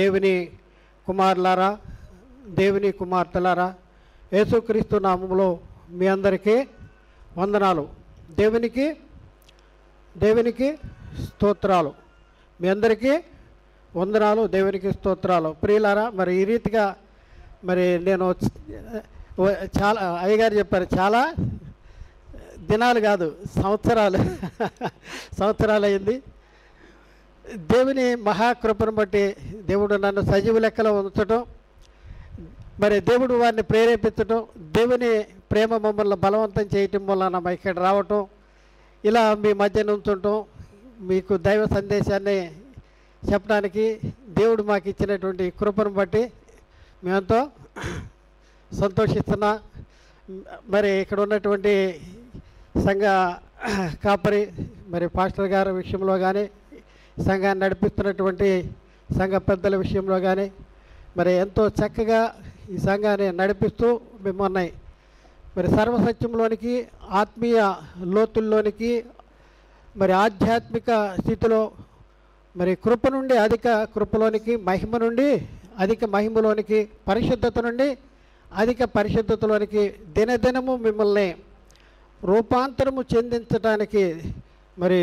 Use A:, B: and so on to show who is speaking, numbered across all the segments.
A: దేవుని కుమారులారా, దేవుని కుమార్తెలారా, యేసుక్రీస్తు నామములో మీ అందరికీ వందనాలు. దేవునికి స్తోత్రాలు. మీ అందరికీ వందనాలు, దేవునికి స్తోత్రాలు. ప్రియులారా, మరి ఈ రీతిగా మరి నేను చాలా అయ్యగారు చెప్పారు, చాలా దినాలు కాదు సంవత్సరాలు అయింది. దేవుని మహాకృపను బట్టి దేవుడు నన్ను సజీవ లెక్కలో ఉంచటం, మరి దేవుడు వారిని ప్రేరేపించటం, దేవుని ప్రేమ మమ్మల్ని బలవంతం చేయటం వలన ఇక్కడ రావటం, ఇలా మీ మధ్య ఉంచటం, మీకు దైవ సందేశాన్ని చెప్పడానికి దేవుడు మాకు ఇచ్చినటువంటి కృపను బట్టి మేమెంతో సంతోషిస్తున్నా. మరి ఇక్కడ ఉన్నటువంటి సంఘ కాపరి, మరి పాస్టర్ గారి విషయంలో కానీ, సంఘాన్ని నడిపిస్తున్నటువంటి సంఘ పెద్దల విషయంలో కానీ మరి ఎంతో చక్కగా ఈ సంఘాన్ని నడిపిస్తూ మిమ్మల్ని మరి సర్వసత్యంలోనికి, ఆత్మీయ లోతుల్లోనికి, మరి ఆధ్యాత్మిక స్థితిలో, మరి కృప నుండి అధిక కృపలోనికి, మహిమ నుండి అధిక మహిమలోనికి, పరిశుద్ధత నుండి అధిక పరిశుద్ధతలోనికి దినదినము మిమ్మల్ని రూపాంతరము చెందించడానికి మరి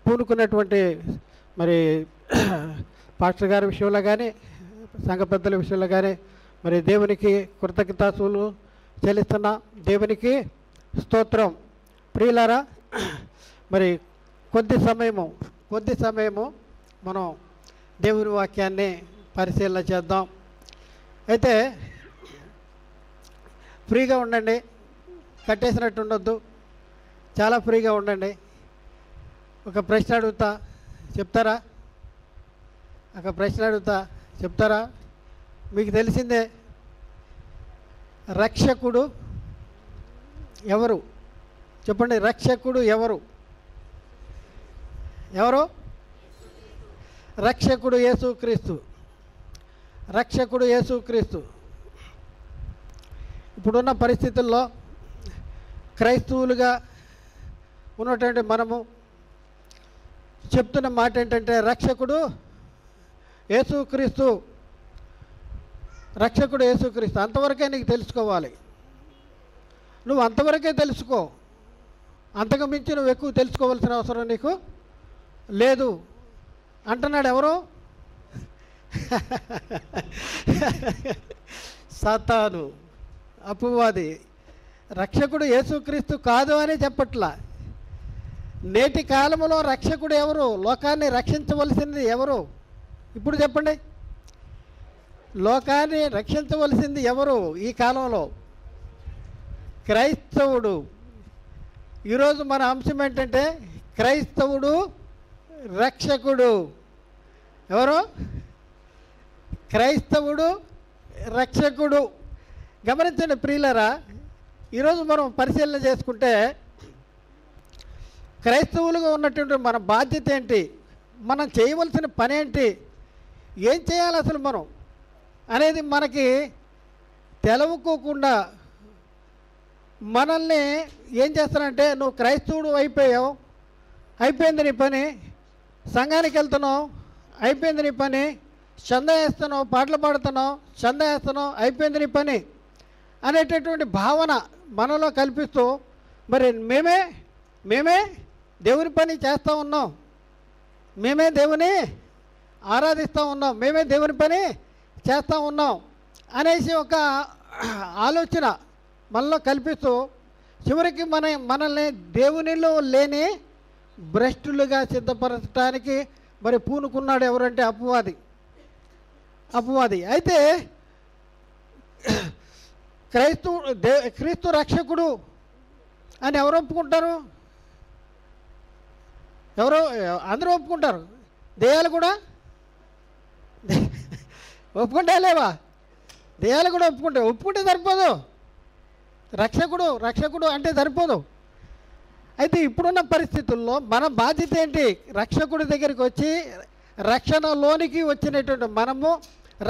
A: పూనుకున్నటువంటి మరి పాస్టర్ గారి విషయంలో కానీ, సంఘ పెద్దల విషయంలో కానీ మరి దేవునికి కృతజ్ఞతాస్తుతులు చెల్లిస్తున్నా. దేవునికి స్తోత్రం. ప్రియులారా, మరి కొద్ది సమయము మనం దేవుని వాక్యాన్ని పరిశీలన చేద్దాం. అయితే ఫ్రీగా ఉండండి, కట్టేసినట్టు ఉండొద్దు, చాలా ఫ్రీగా ఉండండి. ఒక ప్రశ్న అడుగుతా, చెప్తారా? మీకు తెలిసిందే, రక్షకుడు ఎవరు? చెప్పండి, రక్షకుడు ఎవరు? రక్షకుడు యేసుక్రీస్తు. ఇప్పుడున్న పరిస్థితుల్లో క్రైస్తవులుగా ఉన్నటువంటి మనము చెప్తున్న మాట ఏంటంటే, రక్షకుడు యేసుక్రీస్తు. అంతవరకే నీకు తెలుసుకోవాలి. నువ్వు అంతవరకే తెలుసుకో, అంతకు మించి నువ్వు ఎక్కువ తెలుసుకోవాల్సిన అవసరం నీకు లేదు అంటున్నాడు. ఎవరు? సాతాను, అపవాది. రక్షకుడు యేసుక్రీస్తు కాదు అని చెప్పట్లా. నేటి కాలంలో రక్షకుడు ఎవరు? లోకాన్ని రక్షించవలసింది ఎవరు? ఇప్పుడు చెప్పండి, లోకాన్ని రక్షించవలసింది ఎవరు ఈ కాలంలో? క్రైస్తవుడు. ఈరోజు మన అంశం ఏంటంటే, క్రైస్తవుడు రక్షకుడు. ఎవరు? క్రైస్తవుడు రక్షకుడు. గమనించండి ప్రియులారా, ఈరోజు మనం పరిశీలన చేసుకుంటే క్రైస్తవులుగా ఉన్నటువంటి మన బాధ్యత ఏంటి, మనం చేయవలసిన పని ఏంటి, ఏం చేయాలి అసలు మనం అనేది మనకి తెలవకోకుండా మనల్ని ఏం చేస్తారంటే, నువ్వు క్రైస్తవుడు అయిపోయావు, అయిపోయింది నీ పని, సంఘానికి వెళ్తున్నావు, అయిపోయింది నీ పని, చందా వేస్తున్నావు, పాటలు పాడుతున్నావు, చందా వేస్తున్నావు, అయిపోయింది నీ పని అనేటటువంటి భావన మనలో కల్పిస్తూ మరి మేమే దేవుని పని చేస్తూ ఉన్నాం, మేమే దేవుని ఆరాధిస్తూ ఉన్నాం, మేమే దేవుని పని చేస్తూ ఉన్నాం అనేసి ఒక ఆలోచన మనలో కల్పిస్తూ చివరికి మనల్ని దేవునిలో లేని భ్రష్టులుగా సిద్ధపరచడానికి మరి పూనుకున్నాడు. ఎవరంటే అపవాది. అయితే క్రీస్తు రక్షకుడు అని ఎవరు ఒప్పుకుంటారు? అందరూ ఒప్పుకుంటారు. దెయ్యాలు కూడా ఒప్పుకుంటా లేవా? దెయ్యాలు కూడా ఒప్పుకుంటే సరిపోదు. రక్షకుడు అంటే సరిపోదు. అయితే ఇప్పుడున్న పరిస్థితుల్లో మన బాధ్యత ఏంటి? రక్షకుడి దగ్గరికి వచ్చి రక్షణలోనికి వచ్చినటువంటి మనము,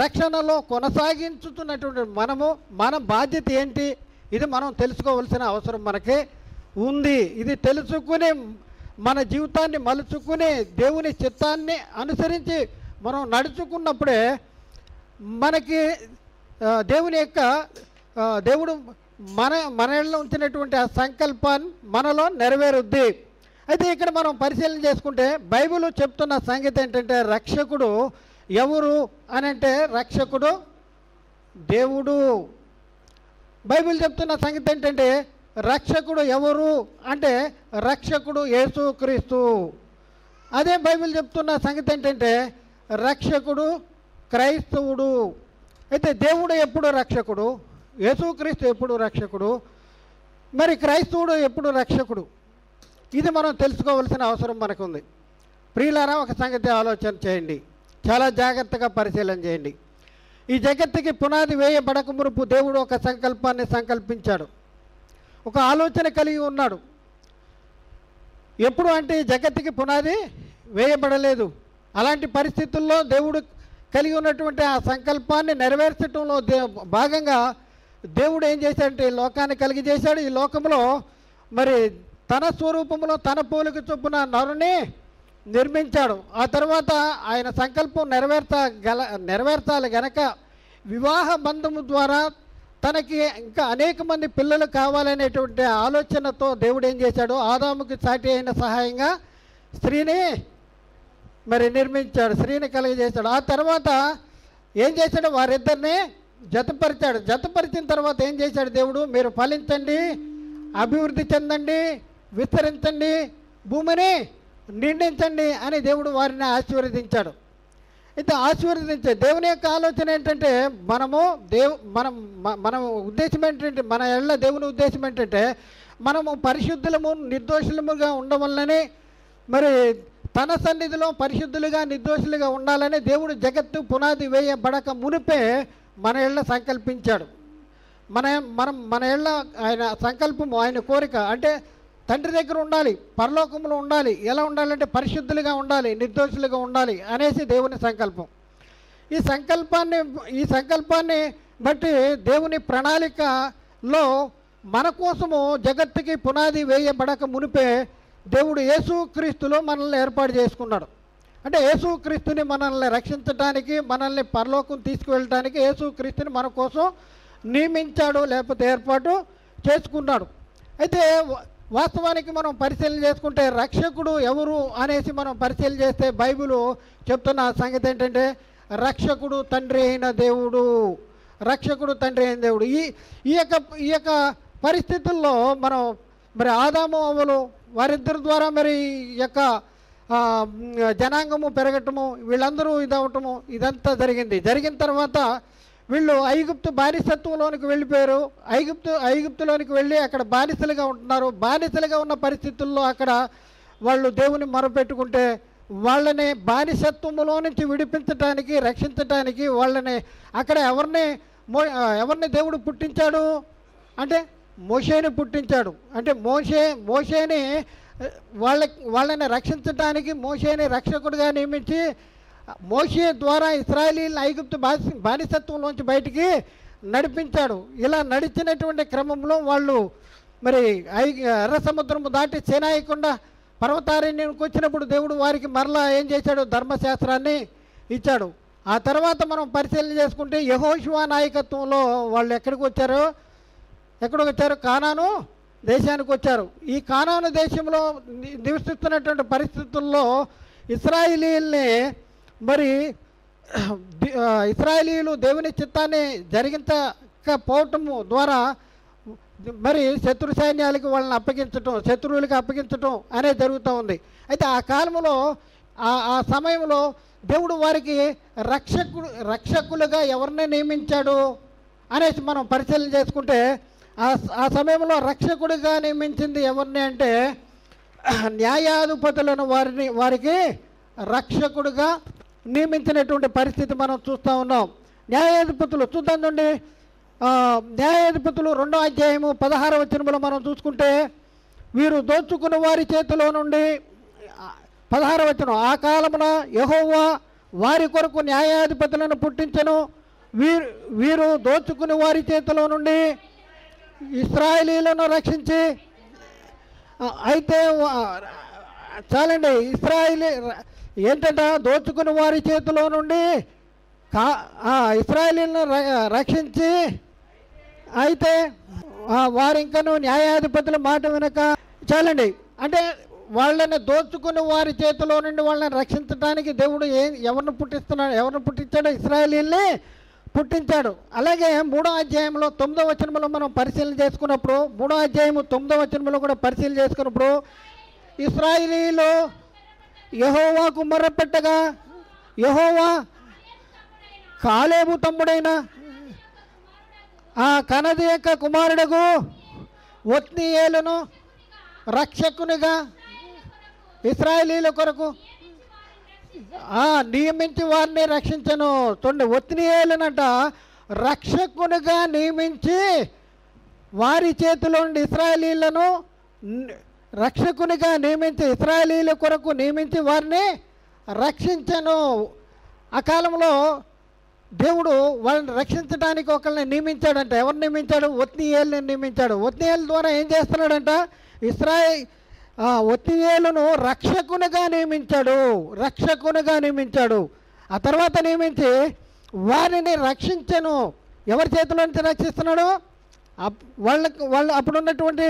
A: రక్షణలో కొనసాగించుతున్నటువంటి మనము, మన బాధ్యత ఏంటి, ఇది మనం తెలుసుకోవాల్సిన అవసరం మనకి ఉంది. ఇది తెలుసుకుని మన జీవితాన్ని మలుచుకుని దేవుని చిత్తాన్ని అనుసరించి మనం నడుచుకున్నప్పుడే మనకి దేవుని యొక్క దేవుడు మనలో ఉంచినటువంటి ఆ సంకల్పాన్ని మనలో నెరవేరుద్ది. అయితే ఇక్కడ మనం పరిశీలన చేసుకుంటే బైబిల్ చెప్తున్న సంగతి ఏంటంటే రక్షకుడు ఎవరు అని అంటే రక్షకుడు దేవుడు. బైబిల్ చెప్తున్న సంగతి ఏంటంటే రక్షకుడు ఎవరు అంటే రక్షకుడు యేసుక్రీస్తు. అదే బైబిల్ చెప్తున్న సంగతి ఏంటంటే రక్షకుడు క్రైస్తవుడు. అయితే దేవుడు ఎప్పుడు రక్షకుడు, యేసుక్రీస్తు ఎప్పుడు రక్షకుడు, మరి క్రైస్తవుడు ఎప్పుడు రక్షకుడు? ఇది మనం తెలుసుకోవాల్సిన అవసరం మనకుంది. ప్రియులారా, ఒక సంగతి ఆలోచన చేయండి, చాలా జాగ్రత్తగా పరిశీలన చేయండి. ఈ జగత్తుకి పునాది వేయబడక మునుపు దేవుడు ఒక సంకల్పాన్ని సంకల్పించాడు, ఒక ఆలోచన కలిగి ఉన్నాడు. ఎప్పుడు అంటే ఈ జగత్తుకి పునాది వేయబడలేదు. అలాంటి పరిస్థితుల్లో దేవుడు కలిగి ఉన్నటువంటి ఆ సంకల్పాన్ని నెరవేర్చడంలో భాగంగా దేవుడు ఏం చేశాడంటే లోకాన్ని కలిగజేశాడు. ఈ లోకంలో మరి తన స్వరూపంలో తన పోలిక చొప్పున నరుని నిర్మించాడు. ఆ తర్వాత ఆయన సంకల్పం నెరవేర్చాలి గనక వివాహ బంధము ద్వారా తనకి ఇంకా అనేక మంది పిల్లలు కావాలనేటువంటి ఆలోచనతో దేవుడు ఏం చేశాడు, ఆదాముకి సాటి అయిన సహాయంగా స్త్రీని మరి నిర్మించాడు, స్త్రీని కలిగజేశాడు. ఆ తర్వాత ఏం చేశాడు, వారిద్దరిని జతపరిచాడు. జతపరిచిన తర్వాత ఏం చేశాడు దేవుడు, మీరు ఫలించండి, అభివృద్ధి చెందండి, విస్తరించండి, భూమిని నిండించండి అని దేవుడు వారిని ఆశీర్వదించాడు. అయితే ఆశీర్వదించే దేవుని యొక్క ఆలోచన ఏంటంటే మన ఉద్దేశం ఏంటంటే దేవుని ఉద్దేశం ఏంటంటే మనము పరిశుద్ధులము నిర్దోషులముగా ఉండవలనని మరి తన సన్నిధిలో పరిశుద్ధులుగా నిర్దోషులుగా ఉండాలని దేవుడు జగత్తు పునాది వేయబడక మునిపే మన ఇళ్ళ సంకల్పించాడు. మన ఇళ్ళ ఆయన సంకల్పము, ఆయన కోరిక అంటే తండ్రి దగ్గర ఉండాలి, పరలోకంలో ఉండాలి. ఎలా ఉండాలంటే పరిశుద్ధులుగా ఉండాలి, నిర్దోషులుగా ఉండాలి అనేసి దేవుని సంకల్పం. ఈ సంకల్పాన్ని బట్టి దేవుని ప్రణాళికలో మన కోసము జగత్తుకి పునాది వేయబడక మునిపే దేవుడు యేసుక్రీస్తులో మనల్ని ఏర్పాటు చేసుకున్నాడు. అంటే యేసుక్రీస్తుని మనల్ని రక్షించడానికి, మనల్ని పరలోకం తీసుకువెళ్ళడానికి యేసుక్రీస్తుని మన కోసం నియమించాడు, లేకపోతే ఏర్పాటు చేసుకున్నాడు. అయితే వాస్తవానికి మనం పరిశీలన చేసుకుంటే రక్షకుడు ఎవరు అనేసి మనం పరిశీలన చేస్తే బైబిల్ చెప్తున్న సంగతి ఏంటంటే రక్షకుడు తండ్రి అయిన దేవుడు. రక్షకుడు తండ్రి అయిన దేవుడు. ఈ యొక్క పరిస్థితుల్లో మనం మరి ఆదాము అవ్వలు వారిద్దరి ద్వారా మరి ఈ యొక్క జనాంగము పెరగటము, వీళ్ళందరూ ఇదవటము, ఇదంతా జరిగిన తర్వాత వీళ్ళు ఐగుప్తు బానిసత్వంలోనికి వెళ్ళిపోయారు. ఐగుప్తులోనికి వెళ్ళి అక్కడ బానిసలుగా ఉంటున్నారు. బానిసలుగా ఉన్న పరిస్థితుల్లో అక్కడ వాళ్ళు దేవుని మొరపెట్టుకుంటే వాళ్ళని బానిసత్వంలో నుంచి విడిపించడానికి, రక్షించడానికి వాళ్ళని అక్కడ ఎవరిని దేవుడు పుట్టించాడు అంటే మోషేని పుట్టించాడు. అంటే మోషేని వాళ్ళని రక్షించడానికి మోషేని రక్షకుడిగా నియమించి మోషే ద్వారా ఇశ్రాయేలీయులను ఐగుప్తు బానిసత్వంలోంచి బయటికి నడిపించాడు. ఇలా నడిచినటువంటి క్రమంలో వాళ్ళు మరి ఎర్ర సముద్రము దాటి సేనాయకుండా పర్వతారణ్యానికి వచ్చినప్పుడు దేవుడు వారికి మరలా ఏం చేశాడు, ధర్మశాస్త్రాన్ని ఇచ్చాడు. ఆ తర్వాత మనం పరిశీలన చేసుకుంటే యెహోషువ నాయకత్వంలో వాళ్ళు ఎక్కడికి వచ్చారు, కానాను దేశానికి వచ్చారు. ఈ కానాను దేశంలో నివసిస్తున్నటువంటి పరిస్థితుల్లో ఇశ్రాయేలీయుల్ని మరి ఇశ్రాయేలీయులు దేవుని చిత్తాన్ని జరిగించకపోవటము ద్వారా మరి శత్రు సైన్యాలకు వాళ్ళని శత్రువులకు అప్పగించటం అనేది జరుగుతూ ఉంది. అయితే ఆ కాలంలో ఆ సమయంలో దేవుడు వారికి రక్షకులుగా ఎవరిని నియమించాడు అనేసి మనం పరిశీలన చేసుకుంటే ఆ సమయంలో రక్షకుడిగా నియమించింది ఎవరిని అంటే న్యాయాధిపతులను వారికి రక్షకుడిగా నియమించినటువంటి పరిస్థితి మనం చూస్తూ ఉన్నాం. న్యాయాధిపతులు చూద్దాం చూడండి. న్యాయాధిపతులు 2వ అధ్యాయము 16వ వచనంలో మనం చూసుకుంటే వీరు దోచుకున్న వారి చేతిలో నుండి 16వ వచనం, ఆ కాలమున యెహోవా వారి కొరకు న్యాయాధిపతులను పుట్టించెను, వీరు దోచుకుని వారి చేతిలో నుండి ఇశ్రాయేలీయులను రక్షించి. అయితే చాలండి, ఏంటంట దోచుకుని వారి చేతిలో నుండి కా ఇశ్రాయేలీలను రక్షించి, అయితే వారు ఇంకనూ న్యాయాధిపతుల మాట వినక, చాలండి, అంటే వాళ్ళని దోచుకుని వారి చేతిలో నుండి వాళ్ళని రక్షించడానికి దేవుడు ఎవరిని పుట్టించాడు? ఇశ్రాయేలీల్ని పుట్టించాడు. అలాగే 3వ అధ్యాయంలో 9వ వచనంలో మనం పరిశీలన చేసుకున్నప్పుడు, 3వ అధ్యాయము 9వ వచనంలో కూడా పరిశీలన చేసుకున్నప్పుడు, ఇశ్రాయేలీలు యెహోవాకు మొర్రపెట్టగా యెహోవా కాలేబు తమ్ముడైన ఆ కనది యొక్క కుమారుడుగు ఒత్నీయేలును రక్షకునిగా ఇశ్రాయేలీల కొరకు నియమించి వారిని రక్షించను. చూడండి, ఒత్నీయేలునంట రక్షకునిగా నియమించి వారి చేతిలో నుండి ఇశ్రాయేలీలను రక్షకునిగా నియమించి ఇశ్రాయేలీల కొరకు నియమించి వారిని రక్షించను. ఆ కాలంలో దేవుడు వాళ్ళని రక్షించడానికి ఒకరిని నియమించాడంట. ఎవరు నియమించాడు? ఒత్నీయేలుని నియమించాడు. ఒత్నీయేలు ద్వారా ఏం చేస్తున్నాడంట? ఒత్నీయేలును రక్షకునిగా నియమించాడు. ఆ తర్వాత నియమించి వారిని రక్షించను. ఎవరి చేతిలో నుంచి రక్షిస్తున్నాడు? వాళ్ళు అప్పుడున్నటువంటి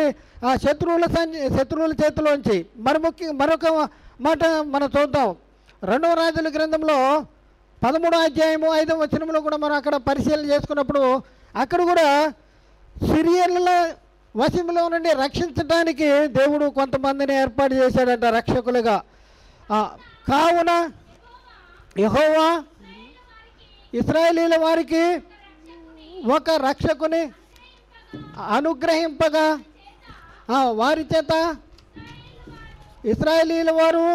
A: శత్రువుల చేతిలోంచి. మరొక మాట మనం చూద్దాం. 2వ రాజుల గ్రంథంలో 13వ అధ్యాయము 5వ వచనంలో కూడా మనం అక్కడ పరిశీలన చేసుకున్నప్పుడు, అక్కడ కూడా సిరియన్ల వశంలో నుండి రక్షించడానికి దేవుడు కొంతమందిని ఏర్పాటు చేశాడంట రక్షకులుగా. కావున యెహోవా ఇశ్రాయేలీల వారికి ఒక రక్షకుని అనుగ్రహింపగా వారి చేత ఇశ్రాయేలీల వారు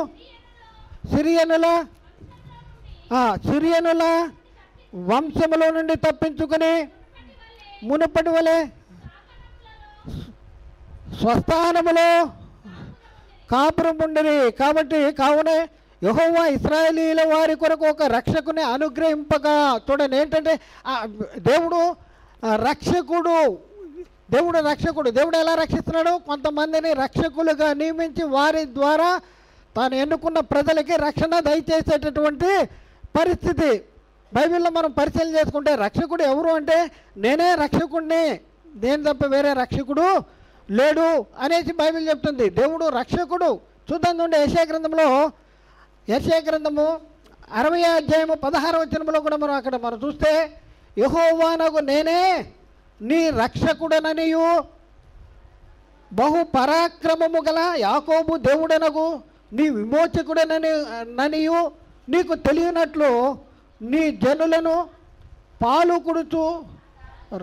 A: సిరియనుల వంశములో నుండి తప్పించుకుని మునుపటి వలె స్వస్థానములో కాపురం ఉండేది. కావున యెహోవా ఇశ్రాయేలీల వారి కొరకు ఒక రక్షకుని అనుగ్రహింపగా. చూడండి, ఏంటంటే దేవుడు రక్షకుడు. దేవుడు ఎలా రక్షిస్తున్నాడు? కొంతమందిని రక్షకులుగా నియమించి వారి ద్వారా తాను ఎన్నుకున్న ప్రజలకి రక్షణ దయచేసేటటువంటి పరిస్థితి. బైబిల్లో మనం పరిశీలన చేసుకుంటే రక్షకుడు ఎవరు అంటే, నేనే రక్షకుడిని, నేను తప్ప వేరే రక్షకుడు లేడు అనేసి బైబిల్ చెప్తుంది. దేవుడు రక్షకుడు. చూద్దాం నుండి యెషయా గ్రంథము 60వ అధ్యాయము 16వ వచనంలో కూడా మనం చూస్తే, యెహోవానగు నేనే నీ రక్షకుడననియు బహు పరాక్రమము గల యాకోబు దేవుడనగు నీ విమోచకుడననియు నీకు తెలియనట్లు నీ జనులను పాలు కుడుచు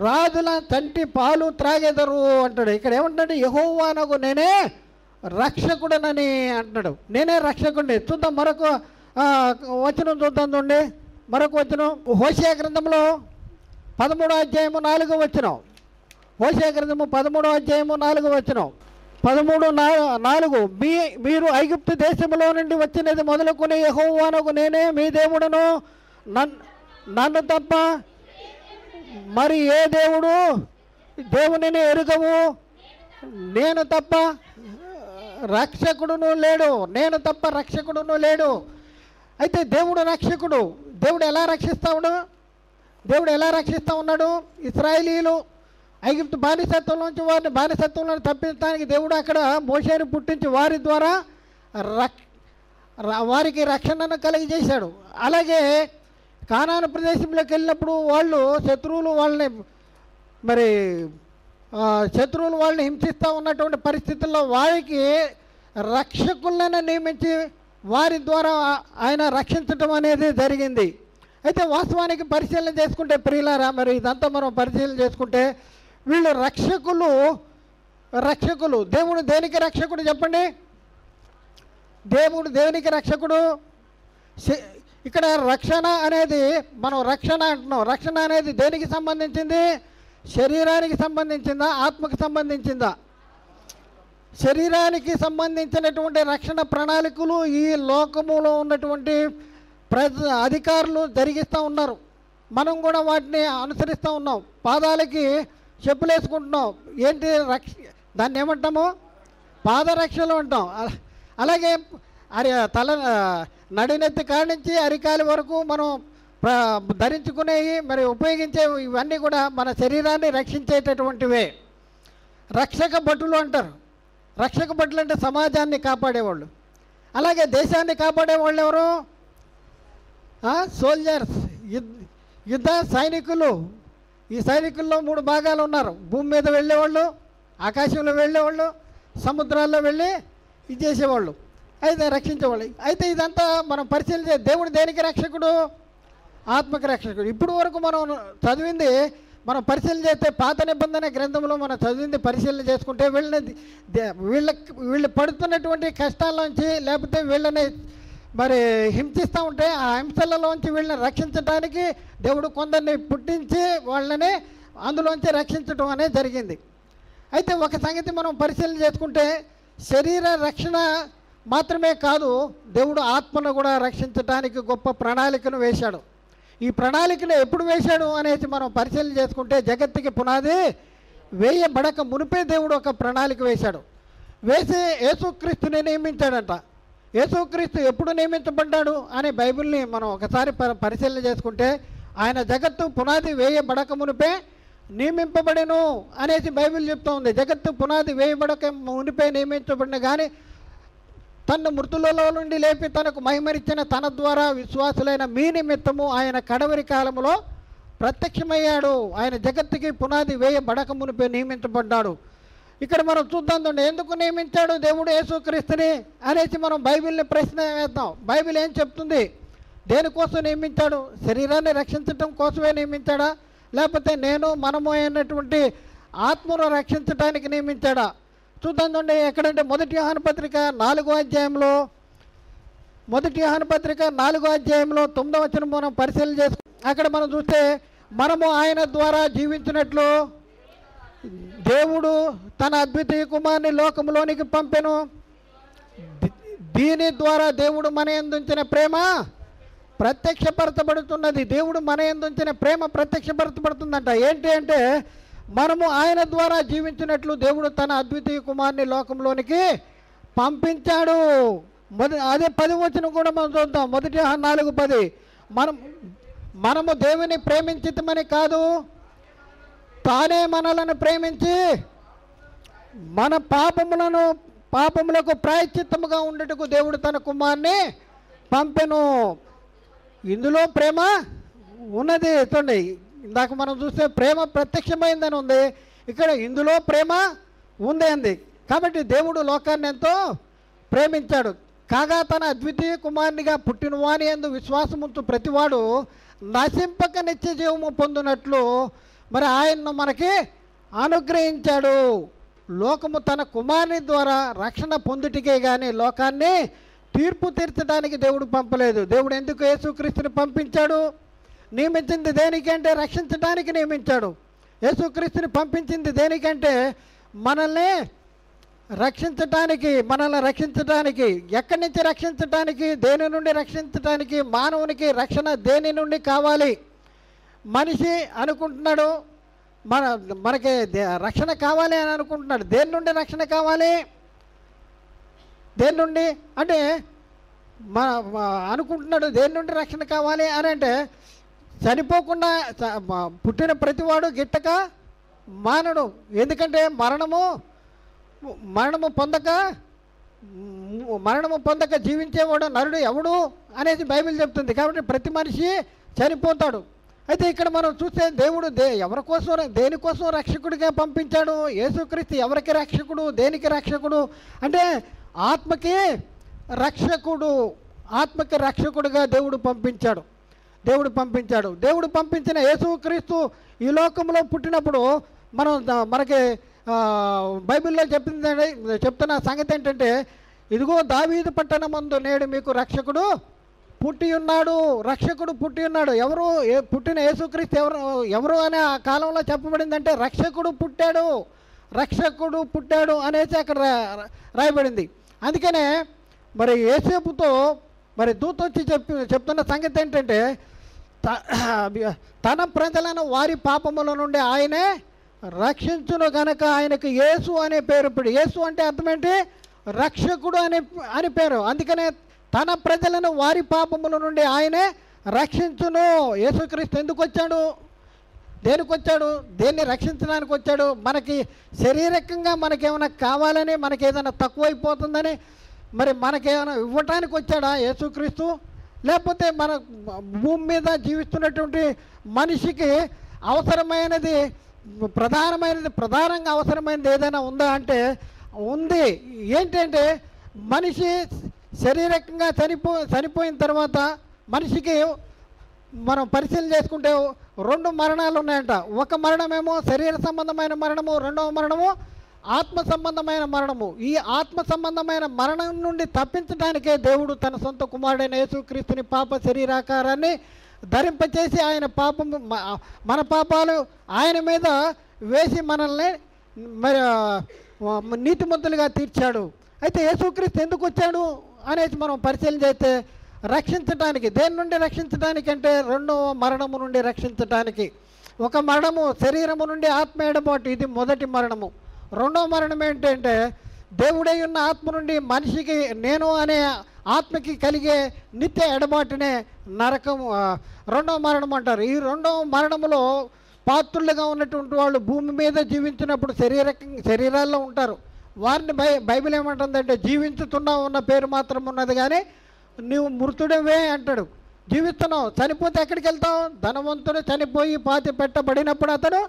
A: రాజుల చంటి పాలు త్రాగెదరు అంటాడు. ఇక్కడ ఏమంటాడు? యెహోవానగు నేనే రక్షకుడనని అంటున్నాడు. నేనే రక్షకుడిని. చూద్దాం, మరొక వచనం చూద్దాం. చూడండి, మరొక వచనం హోషేయ గ్రంథంలో 13వ అధ్యాయము 4వ వచనం. హోషేయ గ్రంథము 13వ అధ్యాయము 4వ వచనం. 13:4 మీరు ఐగుప్తు దేశంలో నుండి వచ్చినది మొదలుకొని యెహోవానగు నేనే మీ దేవుడను, నన్ను తప్ప మరి ఏ దేవునిని ఎరుగవు, నేను తప్ప రక్షకుడును లేడు. అయితే దేవుడు రక్షకుడు. దేవుడు ఎలా రక్షిస్తూ ఉన్నాడు? ఇశ్రాయేలీలు ఐగుప్తు బానిసత్వంలోంచి వారిని బానిసత్వంలో తప్పించడానికి దేవుడు అక్కడ మోషేని పుట్టించి వారి ద్వారా వారికి రక్షణను కలిగజేశాడు. అలాగే కానాను ప్రదేశంలోకి వెళ్ళినప్పుడు శత్రువులు వాళ్ళని హింసిస్తూ ఉన్నటువంటి పరిస్థితుల్లో వారికి రక్షకులను నియమించి వారి ద్వారా ఆయన రక్షించడం అనేది జరిగింది. అయితే వాస్తవానికి పరిశీలన చేసుకుంటే ప్రియులారా, మరి ఇదంతా మనం పరిశీలన చేసుకుంటే వీళ్ళు రక్షకులు. దేవుడు దేనికి రక్షకుడు చెప్పండి? దేవుడు దేనికి రక్షకుడు? ఇక్కడ రక్షణ అనేది మనం రక్షణ అంటున్నాం. రక్షణ అనేది దేనికి సంబంధించింది? శరీరానికి సంబంధించిందా, ఆత్మకు సంబంధించిందా? శరీరానికి సంబంధించినటువంటి రక్షణ ప్రణాళికలు ఈ లోకములో ఉన్నటువంటి అధికారులు జరిగిస్తూ ఉన్నారు. మనం కూడా వాటిని అనుసరిస్తూ ఉన్నాం. పాదాలకి చెప్పులు వేసుకుంటున్నాం. ఏంటి దాన్ని ఏమంటాము? పాదరక్షలు అంటాం. అలాగే నడినెత్తి కాడి నుంచి అరికాలి వరకు మనం ధరించుకునేవి, మరి ఉపయోగించే ఇవన్నీ కూడా మన శరీరాన్ని రక్షించేటటువంటివే. రక్షక భటులు అంటారు. రక్షక భటులు అంటే సమాజాన్ని కాపాడేవాళ్ళు. అలాగే దేశాన్ని కాపాడేవాళ్ళు ఎవరు? సోల్జర్స్, యుద్ధ సైనికులు. ఈ సైనికుల్లో 3 భాగాలు ఉన్నారు. భూమి మీద వెళ్ళేవాళ్ళు, ఆకాశంలో వెళ్ళేవాళ్ళు, సముద్రాల్లో వెళ్ళి ఇది చేసేవాళ్ళు, అయితే రక్షించేవాళ్ళు. అయితే ఇదంతా మనం పరిశీలించే దేవుడు దేనికి రక్షకుడు? ఆత్మకి రక్షకుడు. ఇప్పుడు వరకు మనం చదివింది మనం పరిశీలన చేస్తే పాత నిబంధన గ్రంథంలో మనం చదివింది పరిశీలన చేసుకుంటే వీళ్ళు పడుతున్నటువంటి కష్టాల్లోంచి, లేకపోతే వీళ్ళని మరి హింసిస్తూ ఉంటే ఆ హింసలలోంచి వీళ్ళని రక్షించడానికి దేవుడు కొందరిని పుట్టించి వాళ్ళని అందులోంచి రక్షించడం అనేది జరిగింది. అయితే ఒక సంగతి మనం పరిశీలన చేసుకుంటే శరీర రక్షణ మాత్రమే కాదు, దేవుడు ఆత్మను కూడా రక్షించడానికి గొప్ప ప్రణాళికను వేశాడు. ఈ ప్రణాళికను ఎప్పుడు వేశాడు అనేది మనం పరిశీలన చేసుకుంటే జగత్తుకి పునాది వేయబడక మునిపే దేవుడు ఒక ప్రణాళిక వేశాడు. వేసి యేసుక్రీస్తుని నియమించాడంట. యేసుక్రీస్తు ఎప్పుడు నియమించబడ్డాడు అనే బైబిల్ని మనం ఒకసారి పరిశీలన చేసుకుంటే ఆయన జగత్తు పునాది వేయబడక మునిపే నియమింపబడెను అనేసి బైబిల్ చెప్తూ ఉంది. జగత్తు పునాది వేయబడక మునిపే నియమించబడిన కానీ తన మృతులలో నుండి లేపి తనకు మహిమరిచ్చిన తన ద్వారా విశ్వాసులైన మీ నిమిత్తము ఆయన కడవరి కాలంలో ప్రత్యక్షమయ్యాడు. ఆయన జగత్తుకి పునాది వేయబడక మునిపే నియమించబడ్డాడు. ఇక్కడ మనం చూద్దాం, ఎందుకు నియమించాడు దేవుడు యేసుక్రీస్తుని అనేసి మనం బైబిల్ని ప్రశ్న వేద్దాం. బైబిల్ ఏం చెప్తుంది? దేనికోసం నియమించాడు? శరీరాన్ని రక్షించడం కోసమే నియమించాడా, లేకపోతే మనము అయినటువంటి ఆత్మను రక్షించడానికి నియమించాడా? చూద్దాం. ఎక్కడంటే మొదటి యోహాను పత్రిక 4వ అధ్యాయంలో 9వ వచనం మనం పరిశీలన చేసుకుంటాం. అక్కడ మనం చూస్తే మనము ఆయన ద్వారా జీవించినట్లు దేవుడు తన అద్వితీయ కుమారుని లోకంలోనికి పంపెను. దీని ద్వారా దేవుడు మన యందు ఉంచిన ప్రేమ ప్రత్యక్షపరచబడుతున్నది. దేవుడు మన యందు ఉంచిన ప్రేమ ప్రత్యక్షపరచబడుతుందంట. ఏంటి అంటే మనము ఆయన ద్వారా జీవించినట్లు దేవుడు తన అద్వితీయ కుమారుని లోకంలోనికి పంపించాడు. అదే 10వ వచనం కూడా మనం చూద్దాం. మొదటి 4:10 మనము దేవుని ప్రేమించితమని కాదు, తానే మనలను ప్రేమించి మన పాపములకు ప్రాయశ్చిత్తముగా ఉండటకు దేవుడు తన కుమారుని పంపెను. ఇందులో ప్రేమ ఉన్నది. చూడండి, ఇందాక మనం చూస్తే ప్రేమ ప్రత్యక్షమైందని ఉంది, ఇక్కడ ఇందులో ప్రేమ ఉంది అంది. కాబట్టి దేవుడు లోకాన్ని ఎంతో ప్రేమించాడు. కాగా తన అద్వితీయ కుమారునిగా పుట్టిన వాని యందు విశ్వాసముంచు ప్రతివాడు నశింపక నిత్య జీవము పొందినట్లు మరి ఆయన్ను మనకి అనుగ్రహించాడు. లోకము తన కుమారుని ద్వారా రక్షణ పొందుటికే కానీ లోకాన్ని తీర్పు తీర్చడానికి దేవుడు పంపలేదు. దేవుడు ఎందుకు యేసుక్రీస్తుని పంపించాడు? నియమించింది దేనికంటే రక్షించడానికి నియమించాడు. యేసుక్రీస్తుని పంపించింది దేనికంటే మనల్ని రక్షించటానికి. ఎక్కడి నుంచి రక్షించటానికి? దేని నుండి రక్షించటానికి? మానవునికి రక్షణ దేని నుండి కావాలి? మనిషి అనుకుంటున్నాడు మనకి రక్షణ కావాలి అని అనుకుంటున్నాడు. దేని నుండి రక్షణ కావాలి? దేని నుండి అంటే అనుకుంటున్నాడు దేని నుండి రక్షణ కావాలి అని అంటే చనిపోకుండా పుట్టిన ప్రతివాడు గిట్టక మానడు. ఎందుకంటే మరణము పొందక జీవించేవాడు నరుడు ఎవడు అనేది బైబిల్ చెప్తుంది. కాబట్టి ప్రతి మనిషి చనిపోతాడు. అయితే ఇక్కడ మనం చూస్తే దేవుడు దేనికోసం రక్షకుడిగా పంపించాడు? యేసుక్రీస్తు ఎవరికి రక్షకుడు? దేనికి రక్షకుడు అంటే ఆత్మకి రక్షకుడుగా దేవుడు పంపించాడు. దేవుడు పంపించిన యేసుక్రీస్తు ఈ లోకంలో పుట్టినప్పుడు మనకి బైబిల్లో చెప్తున్న సంగతి ఏంటంటే, ఇదిగో దావీదు పట్టణమందు నేడు మీకు రక్షకుడు పుట్టి ఉన్నాడు. ఎవరు? పుట్టిన యేసుక్రీస్తు ఎవరు అనే ఆ కాలంలో చెప్పబడిందంటే రక్షకుడు పుట్టాడు అనేసి అక్కడ రాయబడింది. అందుకనే మరి యేసేపుతో మరి దూత వచ్చి చెప్తున్న సంగతి ఏంటంటే, తన ప్రజలను వారి పాపముల నుండి ఆయనే రక్షించును గనక ఆయనకు యేసు అనే పేరు. ఇప్పుడు యేసు అంటే అర్థం ఏంటి? రక్షకుడు అని పేరు. అందుకనే తన ప్రజలను వారి పాపముల నుండి ఆయనే రక్షించును. యేసుక్రీస్తు ఎందుకు వచ్చాడు? దేనికి వచ్చాడు? దేన్ని రక్షించడానికి వచ్చాడు? మనకి శారీరకంగా మనకేమైనా కావాలని, మనకి ఏదైనా తక్కువైపోతుందని, మరి మనకేమైనా ఇవ్వటానికి వచ్చాడా యేసుక్రీస్తు? లేకపోతే మన భూమి మీద జీవిస్తున్నటువంటి మనిషికి అవసరమైనది, ప్రధానంగా అవసరమైనది ఏదైనా ఉందా అంటే ఉంది. ఏంటంటే మనిషి శారీరకంగా చనిపోయిన తర్వాత మనిషికి మనం పరిశీలన చేసుకుంటే 2 మరణాలు ఉన్నాయంట. ఒక మరణమేమో శరీర సంబంధమైన మరణము, రెండవ మరణము ఆత్మ సంబంధమైన మరణము. ఈ ఆత్మ సంబంధమైన మరణం నుండి తప్పించడానికే దేవుడు తన సొంత కుమారుడైన యేసుక్రీస్తుని పాప శరీరాకారాన్ని ధరింపచేసి ఆయన మన పాపాలు ఆయన మీద వేసి మనల్ని మరి నీతిమంతులుగా తీర్చాడు. అయితే యేసుక్రీస్తు ఎందుకు వచ్చాడు అనేది మనం పరిశీలన చేస్తే రక్షించడానికి. దేని నుండి రక్షించడానికి అంటే రెండవ మరణము నుండి రక్షించడానికి. ఒక మరణము శరీరము నుండి ఆత్మ ఎడబాటు, ఇది మొదటి మరణము. రెండవ మరణం ఏంటంటే దేవుడై ఉన్న ఆత్మ నుండి మనిషికి, నేను అనే ఆత్మకి కలిగే నిత్య ఎడబాటునే నరకము, రెండవ మరణం అంటారు. ఈ రెండవ మరణములో పాత్రులుగా ఉన్నటువంటి వాళ్ళు భూమి మీద జీవించినప్పుడు శరీరాల్లో ఉంటారు. వారిని బైబిల్ ఏమంటుందంటే జీవించుతున్నావు ఉన్న పేరు మాత్రం ఉన్నది కానీ నువ్వు మృతుడవే అంటాడు. జీవిస్తున్నావు, చనిపోతే ఎక్కడికి వెళ్తావు? ధనవంతుడు చనిపోయి పాతి పెట్టబడినప్పుడు అతడు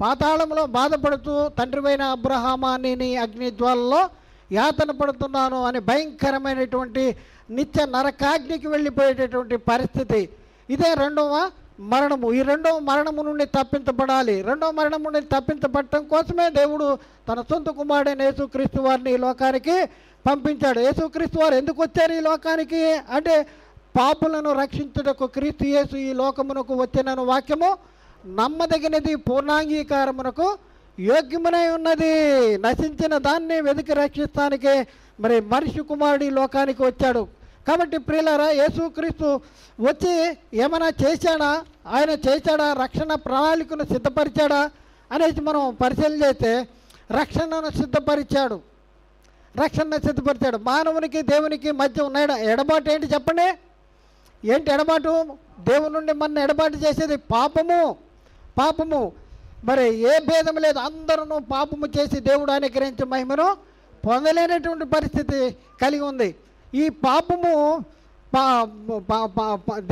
A: పాతాళంలో బాధపడుతూ తండ్రివైన అబ్రహామా నీ అగ్ని జ్వాలలో యాతన పడుతున్నాను అని భయంకరమైనటువంటి నిత్య నరకాగ్నికి వెళ్ళిపోయేటటువంటి పరిస్థితి. ఇదే రెండవ మరణము. ఈ రెండవ మరణము నుండి తప్పించబడాలి. రెండవ మరణం నుండి తప్పించబడటం కోసమే దేవుడు తన సొంత కుమారుడైన యేసుక్రీస్తు వారిని ఈ లోకానికి పంపించాడు. యేసుక్రీస్తు వారు ఎందుకు వచ్చారు ఈ లోకానికి అంటే పాపులను రక్షించుటకు క్రీస్తు యేసు ఈ లోకమునకు వచ్చినను వాక్యము నమ్మదగినది, పూర్ణాంగీకారమునకు యోగ్యమునై ఉన్నది. నశించిన దాన్ని వెతికి రక్షిస్తానికే మరి మనిషి కుమారుడు ఈ లోకానికి వచ్చాడు. కాబట్టి ప్రియులారా, యేసుక్రీస్తు వచ్చి ఏమైనా చేశాడా? ఆయన చేశాడా? రక్షణ ప్రణాళికను సిద్ధపరిచాడా అనేది మనం పరిశీలన చేస్తే రక్షణను సిద్ధపరిచాడు. మానవునికి దేవునికి మధ్య ఉన్న ఎడబాటు ఏంటి చెప్పండి? ఏంటి ఎడబాటు? దేవుని నుండి మన ఎడబాటు చేసేది పాపము. మరి ఏ భేదం లేదు, అందరూ పాపము చేసి దేవుడు అనుగ్రహించే మహిమను పొందలేనటువంటి పరిస్థితి కలిగి ఉంది. ఈ పాపము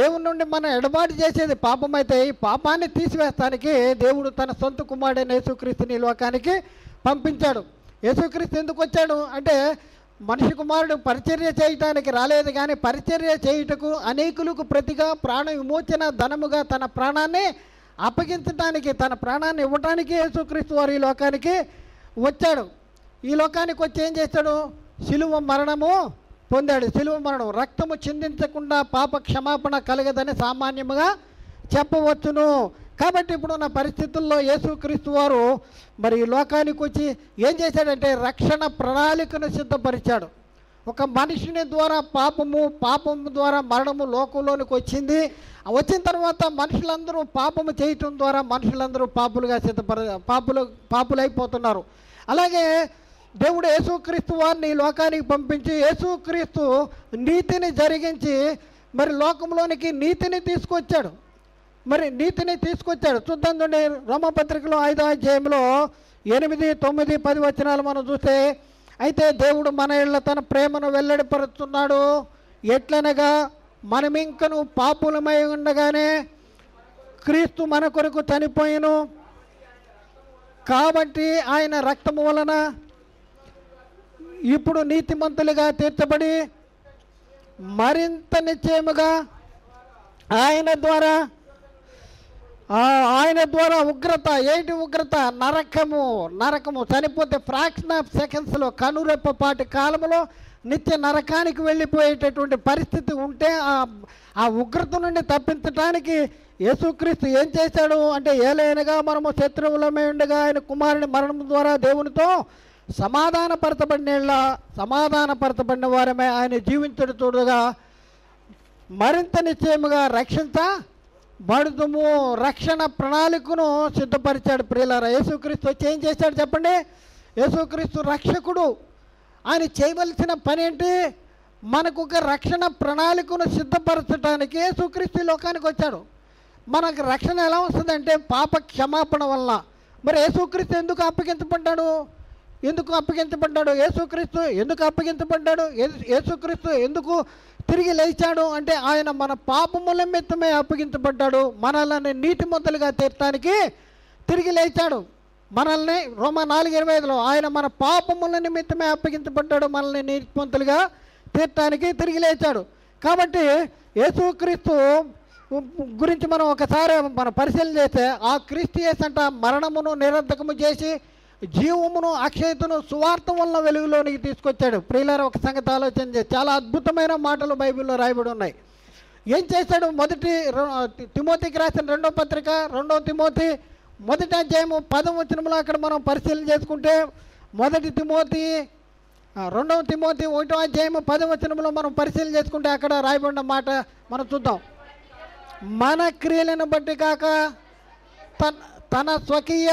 A: దేవుని నుండి మనం ఎడబాటు చేసేది పాపం అయితే ఈ పాపాన్ని తీసివేస్తానికి దేవుడు తన సొంత కుమారుడైన యేసుక్రీస్తుని లోకానికి పంపించాడు. యేసుక్రీస్తు ఎందుకు వచ్చాడు అంటే మనిషి కుమారుడు పరిచర్య చేయటానికి రాలేదు కానీ పరిచర్య చేయుటకు అనేకులకు ప్రతిగా ప్రాణ విమోచన ధనముగా తన ప్రాణాన్ని అప్పగించడానికి, తన ప్రాణాన్ని ఇవ్వటానికి యేసుక్రీస్తు వారు ఈ లోకానికి వచ్చాడు. ఈ లోకానికి వచ్చి ఏం చేశాడు? శిలువ మరణము పొందాడు. శిలువ మరణం రక్తము చిందించకుండా పాప క్షమాపణ కలగదని సామాన్యముగా చెప్పవచ్చును. కాబట్టి ఇప్పుడున్న పరిస్థితుల్లో యేసుక్రీస్తు వారు మరి ఈ లోకానికి వచ్చి ఏం చేశాడంటే రక్షణ ప్రణాళికను సిద్ధపరిచాడు. ఒక మనిషిని ద్వారా పాపము ద్వారా మరణము లోకంలోనికి వచ్చింది. వచ్చిన తర్వాత మనుషులందరూ పాపము చేయటం ద్వారా మనుషులందరూ పాపులైపోతున్నారు. అలాగే దేవుడు యేసుక్రీస్తు వారిని ఈ లోకానికి పంపించి యేసుక్రీస్తు నీతిని జరిగించి మరి లోకంలోనికి నీతిని తీసుకొచ్చాడు. చూద్దాం చూడండి, రోమపత్రికలో 5వ అధ్యాయంలో 8, 9, 10 వచనాలు మనం చూస్తే, అయితే దేవుడు మన ఇళ్ళ తన ప్రేమను వెల్లడిపరుస్తున్నాడు. ఎట్లనగా మనమింకను పాపులమై ఉండగానే క్రీస్తు మన కొరకు చనిపోయిను. కాబట్టి ఆయన రక్తము వలన ఇప్పుడు నీతిమంతులుగా తీర్చబడి మరింత నిశ్చయముగా ఆయన ద్వారా ఉగ్రత, ఏంటి ఉగ్రత? నరకము చనిపోతే ఫ్రాక్షన్ ఆఫ్ సెకండ్స్లో, కనురెప్పపాటి కాలంలో నిత్య నరకానికి వెళ్ళిపోయేటటువంటి పరిస్థితి ఉంటే ఆ ఉగ్రత నుండి తప్పించడానికి యేసుక్రీస్తు ఏం చేశాడు అంటే ఏలైనగా మనము శత్రువులమై ఉండగా ఆయన కుమారుని మరణం ద్వారా దేవునితో సమాధానపరచబడిన వారమే ఆయన జీవించడు చూడగా మరింత నిశ్చయముగా రక్షించబడుదుము. రక్షణ ప్రణాళికను సిద్ధపరిచాడు. ప్రియులారా, యేసుక్రీస్తు వచ్చి ఏం చేశాడు చెప్పండి? యేసుక్రీస్తు రక్షకుడు. ఆయన చేయవలసిన పని ఏంటి? మనకు ఒక రక్షణ ప్రణాళికను సిద్ధపరచడానికి యేసుక్రీస్తు లోకానికి వచ్చాడు. మనకు రక్షణ ఎలా వస్తుందంటే పాప క్షమాపణ వల్ల. మరి యేసుక్రీస్తు ఎందుకు అప్పగించబడ్డాడు? యేసుక్రీస్తు ఎందుకు అప్పగించబడ్డాడు? యేసుక్రీస్తు ఎందుకు తిరిగి లేచాడు అంటే ఆయన మన పాపముల నిమిత్తమే అప్పగించబడ్డాడు. మనల్ని నీతిమంతులుగా తీర్చడానికి తిరిగి లేచాడు. మనల్ని రోమా 4:25లో ఆయన మన పాపముల నిమిత్తమే అప్పగించబడ్డాడు, మనల్ని నీతిమంతులుగా తీర్చడానికి తిరిగి లేచాడు. కాబట్టి యేసుక్రీస్తు గురించి మనం ఒకసారి మనం పరిశీలన చేస్తే ఆ క్రీస్తు యేసు అంట మరణమును నిరర్ధకము చేసి జీవమును అక్షయతను సువార్త వలన వెలుగులోనికి తీసుకొచ్చాడు. ప్రియులారా, ఒక సంగతి ఆలోచన చేసి చాలా అద్భుతమైన మాటలు బైబిల్లో రాయబడి ఉన్నాయి. ఏం చేశాడు? మొదటి తిమోతికి రాసిన 2వ పత్రిక 2వ తిమోతి 1వ అధ్యాయము 10వ వచనంలో అక్కడ మనం పరిశీలన చేసుకుంటే 1వ తిమోతి 1వ అధ్యాయము 10వ వచనంలో మనం పరిశీలన చేసుకుంటే అక్కడ రాయబడిన మాట మనం చూద్దాం. మన క్రియలను బట్టి కాక తన స్వకీయ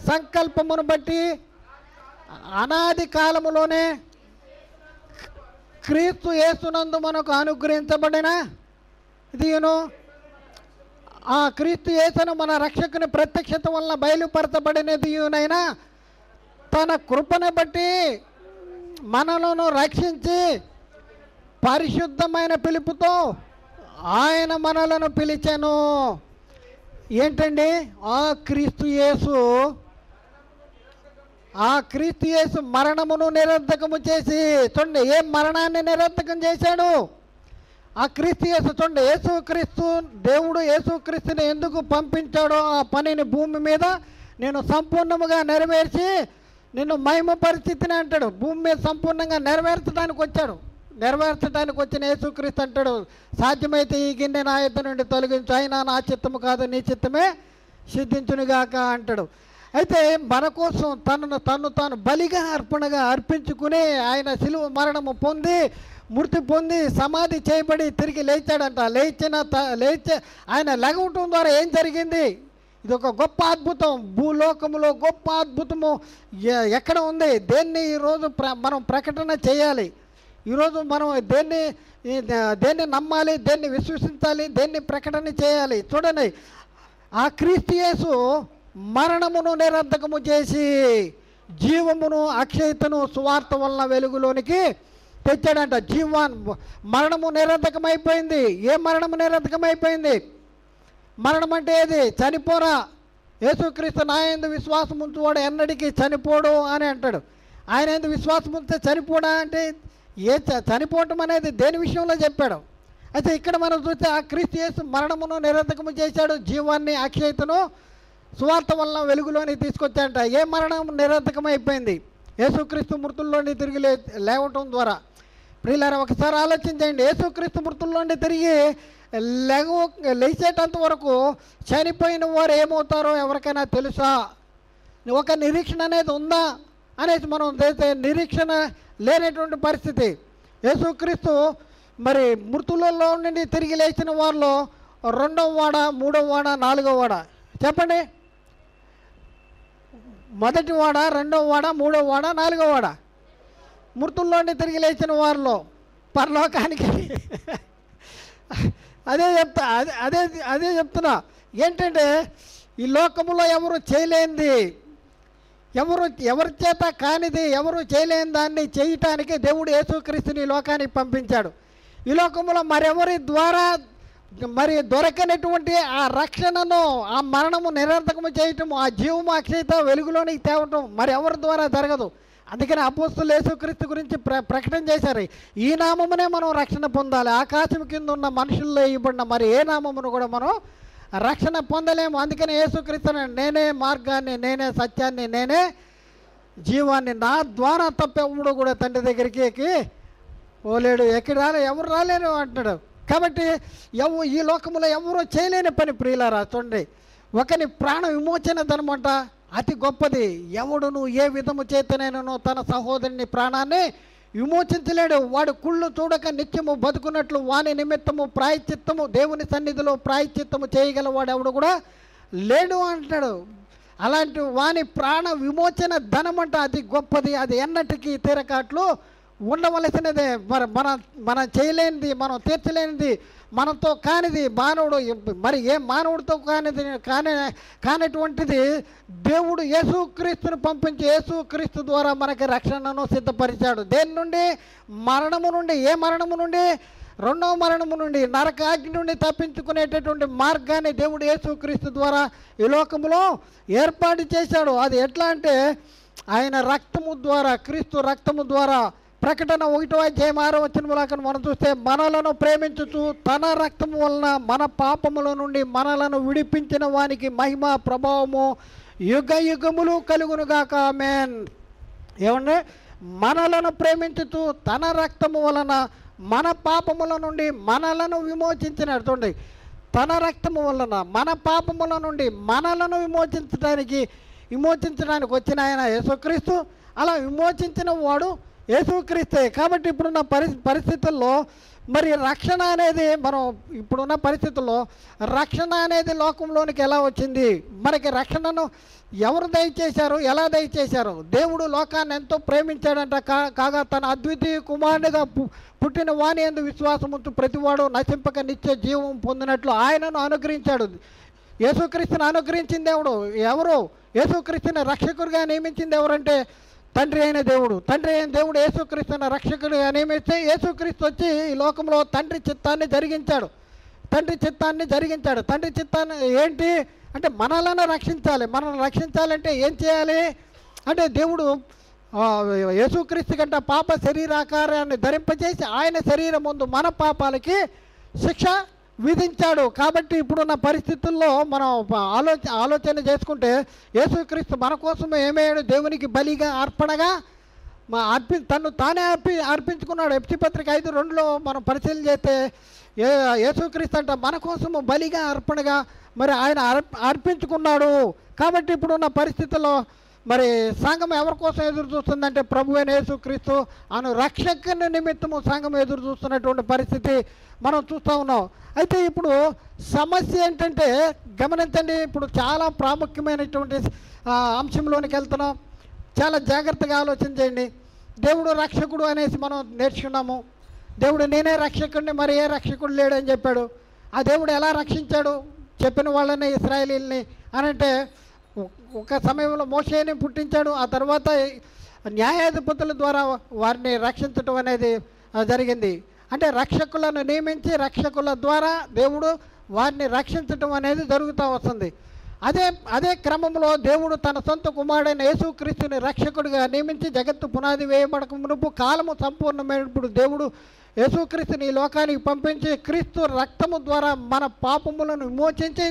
A: సంకల్పమును బట్టి అనాది కాలములోనే క్రీస్తు యేసునందు మనకు అనుగ్రహించబడిన దీను ఆ క్రీస్తు యేసును మన రక్షకుని ప్రత్యక్షత వలన బయలుపరచబడినదియునైనా తన కృపను బట్టి మనలను రక్షించి పరిశుద్ధమైన పిలుపుతో ఆయన మనలను పిలిచెను. ఏంటండి? ఆ క్రీస్తు యేసు మరణమును నిరర్ధకము చేసి, చూడండి ఏ మరణాన్ని నిరర్ధకం చేశాడు? ఆ క్రీస్తు యేసు. చూడండి, యేసుక్రీస్తు దేవుడు యేసుక్రీస్తుని ఎందుకు పంపించాడో ఆ పనిని భూమి మీద నేను సంపూర్ణముగా నెరవేర్చి నిన్ను మహిమ పరిస్థితిని అంటాడు. భూమి మీద సంపూర్ణంగా నెరవేర్చడానికి వచ్చిన యేసుక్రీస్తు అంటాడు, సాధ్యమైతే ఈ గిన్నె నా యొద్ద నుండి తొలగించు, అయినా నా చిత్తము కాదు నీ చిత్తమే సిద్ధించునుగాక అంటాడు. అయితే మన కోసం తాను బలిగా అర్పణగా అర్పించుకుని ఆయన శిలువ మరణము పొంది మృతి పొంది సమాధి చేయబడి తిరిగి లేచాడంట. ఆయన లెగవటం ద్వారా ఏం జరిగింది? ఇది ఒక గొప్ప అద్భుతం. భూలోకములో గొప్ప అద్భుతము ఎక్కడ ఉంది? దేన్ని ఈరోజు మనం ప్రకటన చేయాలి? ఈరోజు మనం దేన్ని నమ్మాలి, దేన్ని విశ్వసించాలి, దేన్ని ప్రకటన చేయాలి? చూడండి, ఆ క్రీస్తు యేసు మరణమును నిరర్ధకము చేసి జీవమును అక్షయతను సువార్త వలన వెలుగులోనికి తెచ్చాడంట. మరణము నిరర్ధకమైపోయింది. ఏ మరణము నిరర్ధకమైపోయింది? మరణం అంటే ఏది? చనిపోరా, యేసుక్రీస్తు నా యందు విశ్వాసం ఉంచువాడు ఎన్నటికీ చనిపోడు అని అంటాడు. ఆయన యందు విశ్వాసం ఉంచితే చనిపోడా అంటే చనిపోవటం అనేది దేని విషయంలో చెప్పాడు? అయితే ఇక్కడ మనం చూస్తే ఆ క్రీస్తు యేసు మరణమును నిరర్ధకము చేశాడు, జీవాన్ని అక్షయతను సువార్త వలన వెలుగులోని తీసుకొచ్చాడంట. ఏ మరణం నిరర్ధకమైపోయింది? యేసుక్రీస్తు మృతుల్లోని తిరిగి లేవటం ద్వారా. ప్రియులారా, ఒకసారి ఆలోచించండి. యేసుక్రీస్తు మృతుల్లోని తిరిగి లేచేటంత వరకు చనిపోయిన వారు ఏమవుతారో ఎవరికైనా తెలుసా? ఒక నిరీక్షణ అనేది ఉందా అనేసి మనం నిరీక్షణ లేనటువంటి పరిస్థితి. యేసుక్రీస్తు మరి మృతులలో నుండి తిరిగి లేచిన వారిలో 2వ వాడ, 3వ వాడ, 4వ వాడ చెప్పండి. 1వ వాడ, 2వ వాడ, 3వ వాడ, 4వ వాడ. మృతుల్లోండి తిరిగి లేచిన వారిలో పరలోకానికి అదే చెప్తున్నా. ఏంటంటే ఈ లోకములో ఎవరు చేయలేనిది, ఎవరి చేత కానిది, ఎవరు చేయలేని దాన్ని చేయటానికి దేవుడు యేసుక్రీస్తుని లోకానికి పంపించాడు. ఈ లోకములో మరెవరి ద్వారా మరి దొరకనటువంటి ఆ రక్షణను, ఆ మరణము నిరర్ధకము చేయటము, ఆ జీవము అక్షయత వెలుగులోనికి తేవటం మరి ఎవరి ద్వారా జరగదు. అందుకని అపోస్తులు యేసుక్రీస్తు గురించి ప్రకటన చేశారు. ఈ నామమునే మనం రక్షణ పొందాలి. ఆకాశం కింద ఉన్న మనుషుల్లో ఇవ్వబడిన మరి ఏ నామమును కూడా మనం రక్షణ పొందలేము. అందుకని యేసుక్రీస్తు నేనే మార్గాన్ని, నేనే సత్యాన్ని, నేనే జీవాన్ని, నా ద్వారా తప్పెవడు కూడా తండ్రి దగ్గరికి పోలేడు, ఎవరు రాలేరు అంటాడు. కాబట్టి ఈ లోకంలో ఎవరో చేయలేని పని. ప్రియులారా, చూడండి, ఒకని ప్రాణ విమోచన ధనమంట అతి గొప్పది. ఎవడును ఏ విధము చేతనైనను తన సహోదరుని ప్రాణాన్ని విమోచించలేడు. వాడు కుళ్ళు చూడక నిత్యము బతుకున్నట్లు వాని నిమిత్తము ప్రాయశ్చిత్తము, దేవుని సన్నిధిలో ప్రాయశ్చిత్తము చేయగలవాడు ఎవడు కూడా లేడు అంటాడు. అలాంటి వాని ప్రాణ విమోచన ధనమంట అది గొప్పది. అది ఎన్నటికీ తీరకాట్లు ఉండవలసినదే. మనం చేయలేనిది, మనం తీర్చలేనిది, మనతో కానిది మానవుడు, మరి ఏ మానవుడితో కానటువంటిది దేవుడు యేసుక్రీస్తుని పంపించి యేసుక్రీస్తు ద్వారా మనకి రక్షణను సిద్ధపరిచాడు. దేని నుండి? మరణము నుండి. ఏ మరణము నుండి? రెండవ మరణము నుండి, నరకాగ్ని నుండి తప్పించుకునేటటువంటి మార్గాన్ని దేవుడు యేసుక్రీస్తు ద్వారా ఈ లోకములో ఏర్పాటు చేశాడు. అది ఎట్లా అంటే ఆయన రక్తము ద్వారా, క్రీస్తు రక్తము ద్వారా. ప్రకటన 1:6 మనం చూస్తే, మనలను ప్రేమించుచు తన రక్తము వలన మన పాపముల నుండి మనలను విడిపించిన వానికి మహిమ ప్రభావము యుగ యుగములు కలుగునుగాక. ఆమేన్. ఏమంటే మనలను ప్రేమించుచు తన రక్తము వలన మన పాపముల నుండి మనలను విమోచించినాడు. చూడండి, తన రక్తము వలన మన పాపముల నుండి మనలను విమోచించడానికి వచ్చిన ఆయన యేసుక్రీస్తు. అలా విమోచించిన వాడు యేసుక్రీస్తే. కాబట్టి ఇప్పుడున్న పరిస్థితుల్లో మరి రక్షణ అనేది, మనం ఇప్పుడున్న పరిస్థితుల్లో రక్షణ అనేది లోకంలోనికి ఎలా వచ్చింది? మనకి రక్షణను ఎవరు దయచేశారు? ఎలా దయచేశారు? దేవుడు లోకాన్ని ఎంతో ప్రేమించాడంట. కాగా తన అద్వితీయ కుమారునిగా పుట్టిన వాని యందు విశ్వాసముంచు ప్రతివాడు నశింపక నిత్య జీవం పొందినట్లు ఆయనను అనుగ్రహించాడు. యేసుక్రీస్తుని అనుగ్రహించింది ఎవరు? యేసుక్రీస్తుని రక్షకుడిగా నియమించింది ఎవరంటే తండ్రి అయిన దేవుడు. తండ్రి అయిన దేవుడు యేసుక్రీస్తుని రక్షకుడిగా నియమిస్తే యేసుక్రీస్తు వచ్చి ఈ లోకంలో తండ్రి చిత్తాన్ని జరిగించాడు. తండ్రి చిత్తాన్ని ఏంటి అంటే మనలను రక్షించాలి. మనల్ని రక్షించాలంటే ఏం చేయాలి అంటే దేవుడు యేసుక్రీస్తు కంటే పాప శరీరాకారాన్ని ధరింపజేసి ఆయన శరీరం ముందు మన పాపాలకి శిక్ష విధించాడు. కాబట్టి ఇప్పుడున్న పరిస్థితుల్లో మనం ఆలోచన చేసుకుంటే యేసుక్రీస్తు మన కోసం ఏమయ్యాడు? దేవునికి బలిగా అర్పణగా తను తానే అర్పించుకున్నాడు. ఎఫ్సీ పత్రిక 5:2 మనం పరిశీలన చేస్తే యేసుక్రీస్తు అంట మన కోసము బలిగా అర్పణగా మరి ఆయన అర్పించుకున్నాడు. కాబట్టి ఇప్పుడున్న పరిస్థితుల్లో మరి సంఘం ఎవరి కోసం ఎదురు చూస్తుందంటే ప్రభు అయిన యేసుక్రీస్తు అను రక్షకుని నిమిత్తము సంఘం ఎదురు చూస్తున్నటువంటి పరిస్థితి మనం చూస్తూ ఉన్నాం. అయితే ఇప్పుడు సమస్య ఏంటంటే గమనించండి, ఇప్పుడు చాలా ప్రాముఖ్యమైనటువంటి అంశంలోనికి వెళ్తున్నాం. చాలా జాగ్రత్తగా ఆలోచన చేయండి. దేవుడు రక్షకుడు అనేసి మనం నేర్చుకున్నాము. దేవుడు నేనే రక్షకుడిని, మరి ఏ రక్షకుడు లేడు అని చెప్పాడు. ఆ దేవుడు ఎలా రక్షించాడు? చెప్పిన వాళ్ళని ఇశ్రాయేలీల్ని అని అంటే ఒక సమయంలో మోషేని పుట్టించాడు. ఆ తర్వాత న్యాయాధిపతుల ద్వారా వారిని రక్షించడం అనేది జరిగింది. అంటే రక్షకులను నియమించి రక్షకుల ద్వారా దేవుడు వారిని రక్షించడం అనేది జరుగుతూ వస్తుంది. అదే క్రమంలో దేవుడు తన సొంత కుమారుడైన యేసుక్రీస్తుని రక్షకుడిగా నియమించి జగత్తు పునాది వేయబడక మునుపు కాలము సంపూర్ణమైనప్పుడు దేవుడు యేసుక్రీస్తుని ఈ లోకానికి పంపించి క్రీస్తు రక్తము ద్వారా మన పాపములను విమోచించి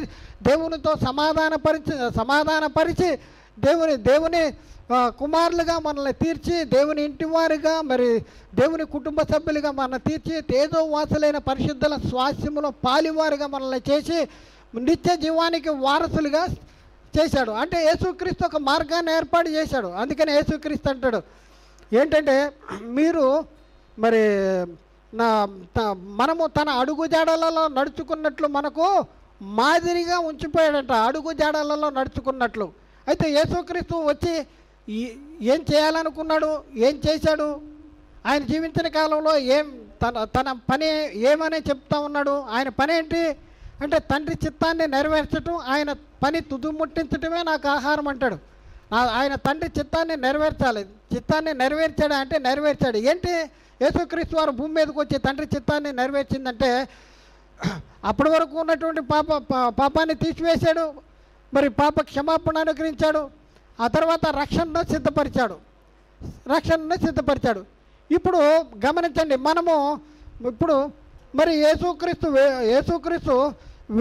A: దేవునితో సమాధానపరిచి దేవుని కుమారులుగా మనల్ని తీర్చి దేవుని ఇంటివారిగా మరి దేవుని కుటుంబ సభ్యులుగా మనల్ని తీర్చి తేజోవాసులైన పరిశుద్ధుల స్వాస్యములో పాలివారిగా మనల్ని చేసి నిత్య జీవానికి వారసులుగా చేశాడు. అంటే యేసుక్రీస్తు ఒక మార్గాన్ని ఏర్పాటు చేశాడు. అందుకని యేసుక్రీస్తు అంటాడు ఏంటంటే మీరు మరి మనము తన అడుగుజాడలలో నడుచుకున్నట్లు మనకు మాదిరిగా ఉంచిపోయాడంట. అడుగుజాడలలో నడుచుకున్నట్లు. అయితే యేసుక్రీస్తు వచ్చి ఏం చేయాలనుకున్నాడు? ఏం చేశాడు? ఆయన జీవించిన కాలంలో తన పని ఏమని చెప్తా ఉన్నాడు? ఆయన పని ఏంటి అంటే తండ్రి చిత్తాన్ని నెరవేర్చడం, ఆయన పని తుదుముట్టించడమే నాకు ఆహారం అంటాడు. ఆయన తండ్రి చిత్తాన్ని నెరవేర్చాలి. చిత్తాన్ని నెరవేర్చాడు అంటే నెరవేర్చాడు. ఏంటి? యేసుక్రీస్తు వారు భూమి మీదకి వచ్చి తండ్రి చిత్తాన్ని నెరవేర్చిందంటే అప్పటి వరకు ఉన్నటువంటి పాపాన్ని తీసివేశాడు, మరి పాప క్షమాపణ అనుగ్రహించాడు. ఆ తర్వాత రక్షణను సిద్ధపరిచాడు. ఇప్పుడు గమనించండి, మనము ఇప్పుడు మరి యేసుక్రీస్తు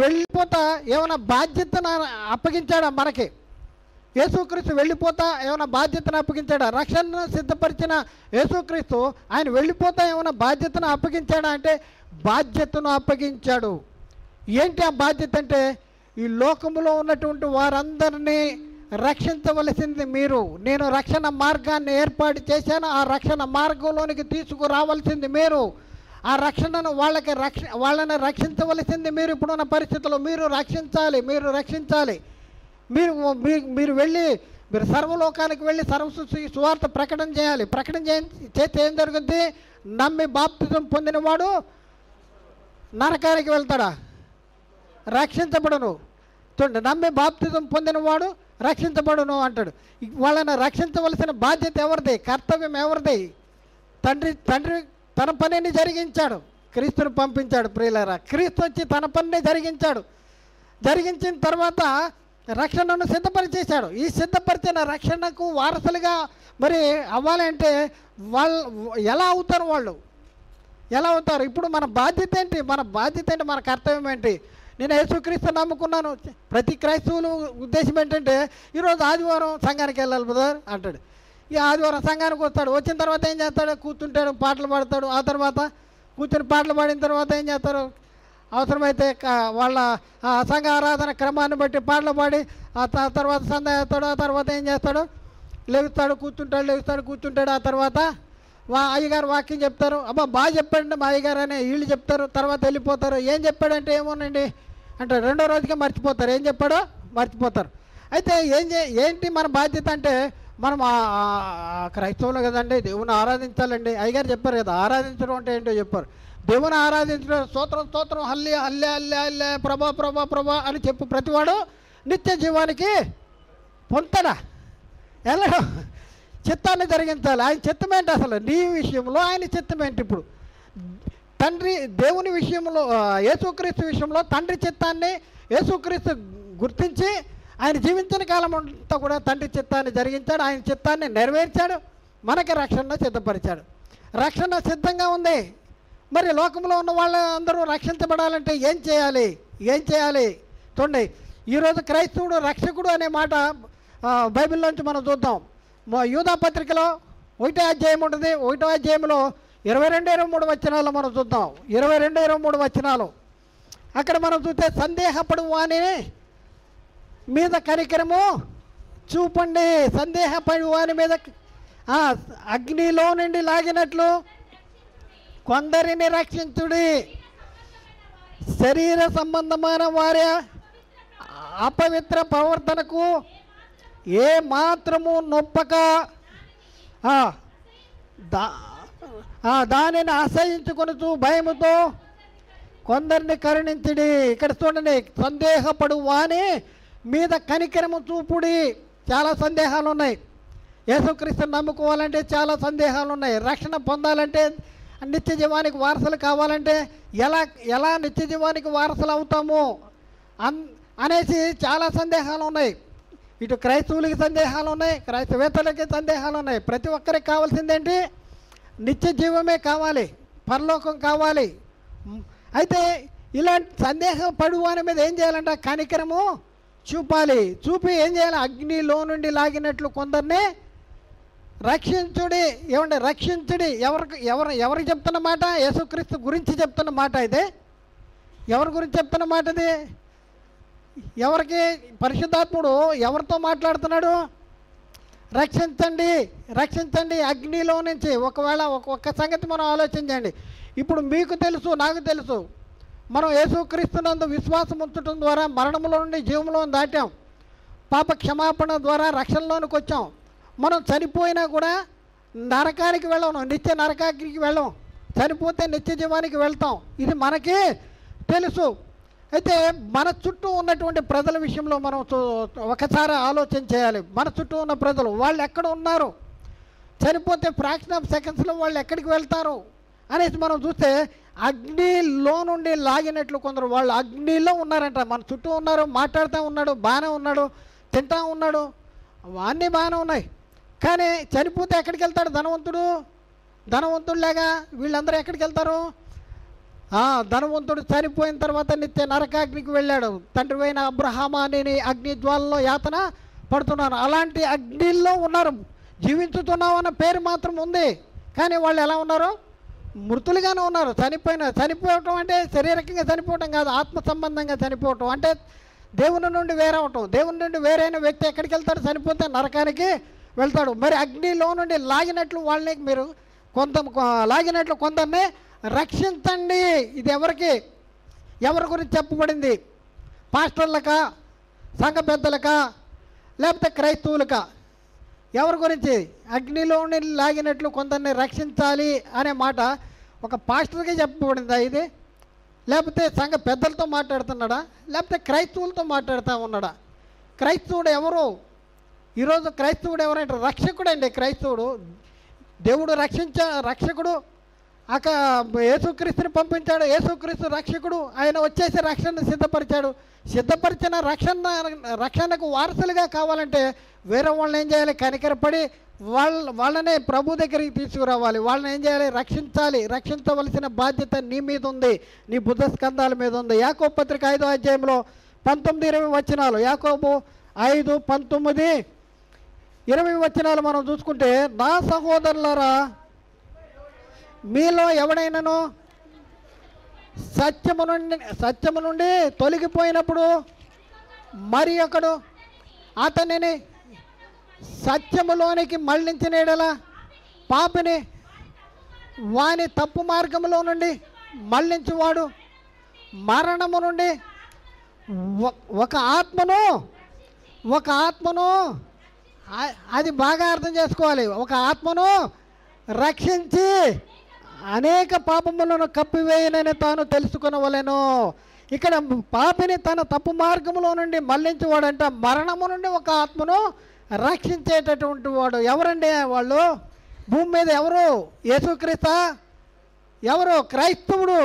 A: వెళ్ళిపోతా ఏమైనా బాధ్యతను అప్పగించాడా మనకి? యేసుక్రీస్తు వెళ్ళిపోతా ఏమైనా బాధ్యతను అప్పగించాడా? రక్షణను సిద్ధపరిచిన యేసుక్రీస్తు ఆయన వెళ్ళిపోతా ఏమైనా బాధ్యతను అప్పగించాడా అంటే బాధ్యతను అప్పగించాడు. ఏంటి ఆ బాధ్యత అంటే ఈ లోకములో ఉన్నటువంటి వారందరినీ రక్షించవలసింది మీరు. నేను రక్షణ మార్గాన్ని ఏర్పాటు చేశాను. ఆ రక్షణ మార్గంలోనికి తీసుకురావాల్సింది మీరు. ఆ రక్షణను వాళ్ళని రక్షించవలసింది మీరు. ఇప్పుడున్న పరిస్థితుల్లో మీరు రక్షించాలి. మీరు వెళ్ళి మీరు సర్వలోకానికి వెళ్ళి సర్వసృష్టికి సువార్త ప్రకటన చేయాలి. ప్రకటన చేస్తే ఏం జరుగుద్ది? నమ్మి బాప్తిజం పొందినవాడు నరకానికి వెళ్తాడా? రక్షించబడును. చూడండి, నమ్మి బాప్తిజం పొందినవాడు రక్షించబడును అంటాడు. వాళ్ళని రక్షించవలసిన బాధ్యత ఎవరిది? కర్తవ్యం ఎవరిది? తండ్రి తన పనిని జరిగించాడు, క్రీస్తుని పంపించాడు. ప్రియులారా, క్రీస్తు వచ్చి తన పనిని జరిగించిన తర్వాత రక్షణను సిద్ధపరిచేశాడు. ఈ సిద్ధపరిచిన రక్షణకు వారసులుగా మరి అవ్వాలంటే వాళ్ళు ఎలా అవుతారు? ఎలా అవుతారు? ఇప్పుడు మన బాధ్యత ఏంటి? మన కర్తవ్యం ఏంటి? నేను యేసుక్రీస్తు నమ్ముకున్నాను. ప్రతి క్రైస్తవులు ఉద్దేశం ఏంటంటే ఈరోజు ఆదివారం సంఘానికి వెళ్ళాలి బ్రదర్ అంటాడు. ఈ ఆదివారం సంఘానికి వస్తాడు. వచ్చిన తర్వాత ఏం చేస్తాడు? కూర్చుంటాడు, పాటలు పాడతాడు. ఆ తర్వాత కూర్చొని పాటలు పాడిన తర్వాత ఏం చేస్తారు? అవసరమైతే వాళ్ళ సంఘ ఆరాధన క్రమాన్ని బట్టి పాటలు పాడి ఆ తర్వాత సంధ్య చేస్తాడు. ఆ తర్వాత ఏం చేస్తాడు? లేగుస్తాడు, కూర్చుంటాడు. ఆ తర్వాత అయ్యగారు వాక్యం చెప్తారు. అబ్బా బాగా చెప్పండి మా అయ్యగారు అని వీళ్ళు చెప్తారు. తర్వాత వెళ్ళిపోతారు. ఏం చెప్పాడంటే ఏమోనండి అంటే రెండో రోజుకే మర్చిపోతారు. ఏం చెప్పాడో మర్చిపోతారు. అయితే ఏంటి మన బాధ్యత అంటే మనం క్రైస్తవులు కదండి, దేవుని ఆరాధించాలండి. అయ్యగారు చెప్పారు కదా, ఆరాధించడం అంటే ఏంటో చెప్పారు. దేవుని ఆరాధించడం, స్తోత్రం హల్లే హల్లే హల్లే హల్లే ప్రభా అని చెప్పు ప్రతివాడు నిత్య జీవానికి పొందుతాడా? వెళ్ళడం, చిత్తాన్ని జరిగించాలి. ఆయన చిత్తం ఏంటి అసలు? నీ విషయంలో ఆయన చిత్తం ఏంటి? ఇప్పుడు తండ్రి దేవుని విషయంలో, యేసుక్రీస్తు విషయంలో తండ్రి చిత్తాన్ని యేసుక్రీస్తు గుర్తించి ఆయన జీవించిన కాలం అంతా కూడా తండ్రి చిత్తాన్ని జరిగించాడు. ఆయన చిత్తాన్ని నెరవేర్చాడు. మనకి రక్షణ సిద్ధపరిచాడు. రక్షణ సిద్ధంగా ఉంది. మరి లోకంలో ఉన్న వాళ్ళందరూ రక్షించబడాలంటే ఏం చేయాలి? చూడండి, ఈరోజు క్రైస్తవుడు రక్షకుడు అనే మాట బైబిల్లోంచి మనం చూద్దాం. యూదా పత్రికలో 1వ అధ్యాయం ఉంటుంది. 1వ అధ్యాయంలో 22-23 వచనాలు మనం చూద్దాం. 22-23 వచనాలు అక్కడ మనం చూస్తే, సందేహపడు వాని మీద కనికరము చూపండి. సందేహపడి వాని మీద అగ్నిలో నుండి లాగినట్లు కొందరిని రక్షించుడి. శరీర సంబంధమైన వారి అపవిత్ర ప్రవర్తనకు ఏ మాత్రము నొప్పక దానిని అసహించుకొనుచు భయముతో కొందరిని కరుణించుడి. ఇక్కడ చూడండి, సందేహపడు వాని మీద కనికరము చూపుడి. చాలా సందేహాలు ఉన్నాయి. యేసుక్రీస్తుని నమ్ముకోవాలంటే చాలా సందేహాలు ఉన్నాయి. రక్షణ పొందాలంటే, నిత్య జీవానికి వారసులు కావాలంటే ఎలా నిత్య జీవానికి వారసులు అవుతాము అనేసి చాలా సందేహాలు ఉన్నాయి. ఇటు క్రైస్తవులకి సందేహాలు ఉన్నాయి, క్రైస్తవేతలకి సందేహాలు ఉన్నాయి. ప్రతి ఒక్కరికి కావాల్సిందేంటి? నిత్య జీవమే కావాలి, పరలోకం కావాలి. అయితే ఇలాంటి సందేహం పడువాని మీద ఏం చేయాలంటే కనికరము చూపాలి. చూపి ఏం చేయాలి? అగ్నిలో నుండి లాగినట్లు కొందరిని రక్షించుడి. ఏమంటే రక్షించుడి. ఎవరికి చెప్తున్న మాట? యేసుక్రీస్తు గురించి చెప్తున్న మాట ఇది. ఎవరి గురించి చెప్తున్న మాట ఇది? ఎవరికి? పరిశుద్ధాత్ముడు ఎవరితో మాట్లాడుతున్నాడు? రక్షించండి అగ్నిలో నుంచి. ఒకవేళ ఒక్క సంగతి మనం ఆలోచించండి. ఇప్పుడు మీకు తెలుసు, నాకు తెలుసు, మనం యేసుక్రీస్తునందు విశ్వాసం ఉంచడం ద్వారా మరణంలో నుండి జీవంలో దాటాం. పాప క్షమాపణ ద్వారా రక్షణలోనికి వచ్చాం. మనం చనిపోయినా కూడా నరకానికి వెళ్ళం, నిత్య నరకానికి వెళ్ళం. చనిపోతే నిత్య జీవానికి వెళ్తాం. ఇది మనకి తెలుసు. అయితే మన చుట్టూ ఉన్నటువంటి ప్రజల విషయంలో మనం ఒకసారి ఆలోచన చేయాలి. మన చుట్టూ ఉన్న ప్రజలు వాళ్ళు ఎక్కడ ఉన్నారు? చనిపోతే ఫ్రాక్షన్ ఆఫ్ సెకండ్స్లో వాళ్ళు ఎక్కడికి వెళ్తారు అనేసి మనం చూస్తే అగ్నిలో నుండి లాగినట్లు కొందరు వాళ్ళు అగ్నిలో ఉన్నారంట. మన చుట్టూ ఉన్నారు, మాట్లాడుతూ ఉన్నాడు, బాగానే ఉన్నాడు, తింటా ఉన్నాడు, అన్నీ బాగానే ఉన్నాయి. కానీ చనిపోతే ఎక్కడికి వెళ్తాడు? ధనవంతుడులాగా వీళ్ళందరూ ఎక్కడికి వెళ్తారు? ధనవంతుడు చనిపోయిన తర్వాత నిత్య నరకాగ్నికి వెళ్ళాడు. తండ్రి అయిన అబ్రహామాని అగ్ని జ్వాలలో యాతన పడుతున్నాను. అలాంటి అగ్నిలో ఉన్నారు. జీవించుతున్నాం అన్న పేరు మాత్రం ఉంది, కానీ వాళ్ళు ఎలా ఉన్నారు? మృతులుగానే ఉన్నారు. చనిపోవటం అంటే శారీరకంగా చనిపోవటం కాదు, ఆత్మ సంబంధంగా చనిపోవటం అంటే దేవుని నుండి వేరవటం. దేవుని నుండి వేరైన వ్యక్తి ఎక్కడికి వెళ్తాడు? చనిపోతే నరకానికి వెళ్తాడు. మరి అగ్నిలో నుండి లాగినట్లు వాళ్ళని మీరు లాగినట్లు కొందరిని రక్షించండి. ఇది ఎవరి గురించి చెప్పబడింది? పాస్టర్లకా, సంఘ పెద్దలకా, లేకపోతే క్రైస్తవులకా? ఎవరి గురించి? అగ్నిలోని లాగినట్లు కొందరిని రక్షించాలి అనే మాట ఒక పాస్టర్గా చెప్పబడిందా ఇది? లేకపోతే సంఘ పెద్దలతో మాట్లాడుతున్నాడా? లేకపోతే క్రైస్తవులతో మాట్లాడుతూ ఉన్నాడా? క్రైస్తవుడు ఎవరు? ఈరోజు క్రైస్తవుడు ఎవరంటే రక్షకుడు అండి. క్రైస్తవుడు దేవుడు రక్షకుడు. యేసుక్రీస్తుని పంపించాడు. యేసుక్రీస్తు రక్షకుడు. ఆయన వచ్చేసి రక్షణ సిద్ధపరిచిన రక్షణకు వారసులుగా కావాలంటే వేరే వాళ్ళని ఏం చేయాలి? కనికరపడి వాళ్ళనే ప్రభు దగ్గరికి తీసుకురావాలి. వాళ్ళని ఏం చేయాలి? రక్షించవలసిన బాధ్యత నీ మీద ఉంది, నీ బుద్ధ స్కంధాల మీద ఉంది. యాకోబు పత్రిక 5వ అధ్యాయంలో 19-20 వచనాలు, యాకోబు 5:19-20 వచనాలు మనం చూసుకుంటే, నా సహోదరులారా, మీలో ఎవడైనాను సత్యము నుండి తొలగిపోయినప్పుడు మరి ఒకడు అతనిని సత్యములోనికి మళ్ళించిన యెడల పాపిని వాని తప్పు మార్గంలో నుండి మళ్ళించువాడు మరణము నుండి ఒక ఆత్మను అది బాగా అర్థం చేసుకోవాలి. ఒక ఆత్మను రక్షించి అనేక పాపములను కప్పివేయనని తాను తెలుసుకొనవలెను. ఇక్కడ పాపిని తన తప్పు మార్గంలో నుండి మళ్ళించేవాడంట మరణము నుండి ఒక ఆత్మను రక్షించేటటువంటి వాడు. ఎవరండి వాళ్ళు? భూమి మీద ఎవరు? యేసుక్రీస్తు. ఎవరు? క్రైస్తవుడు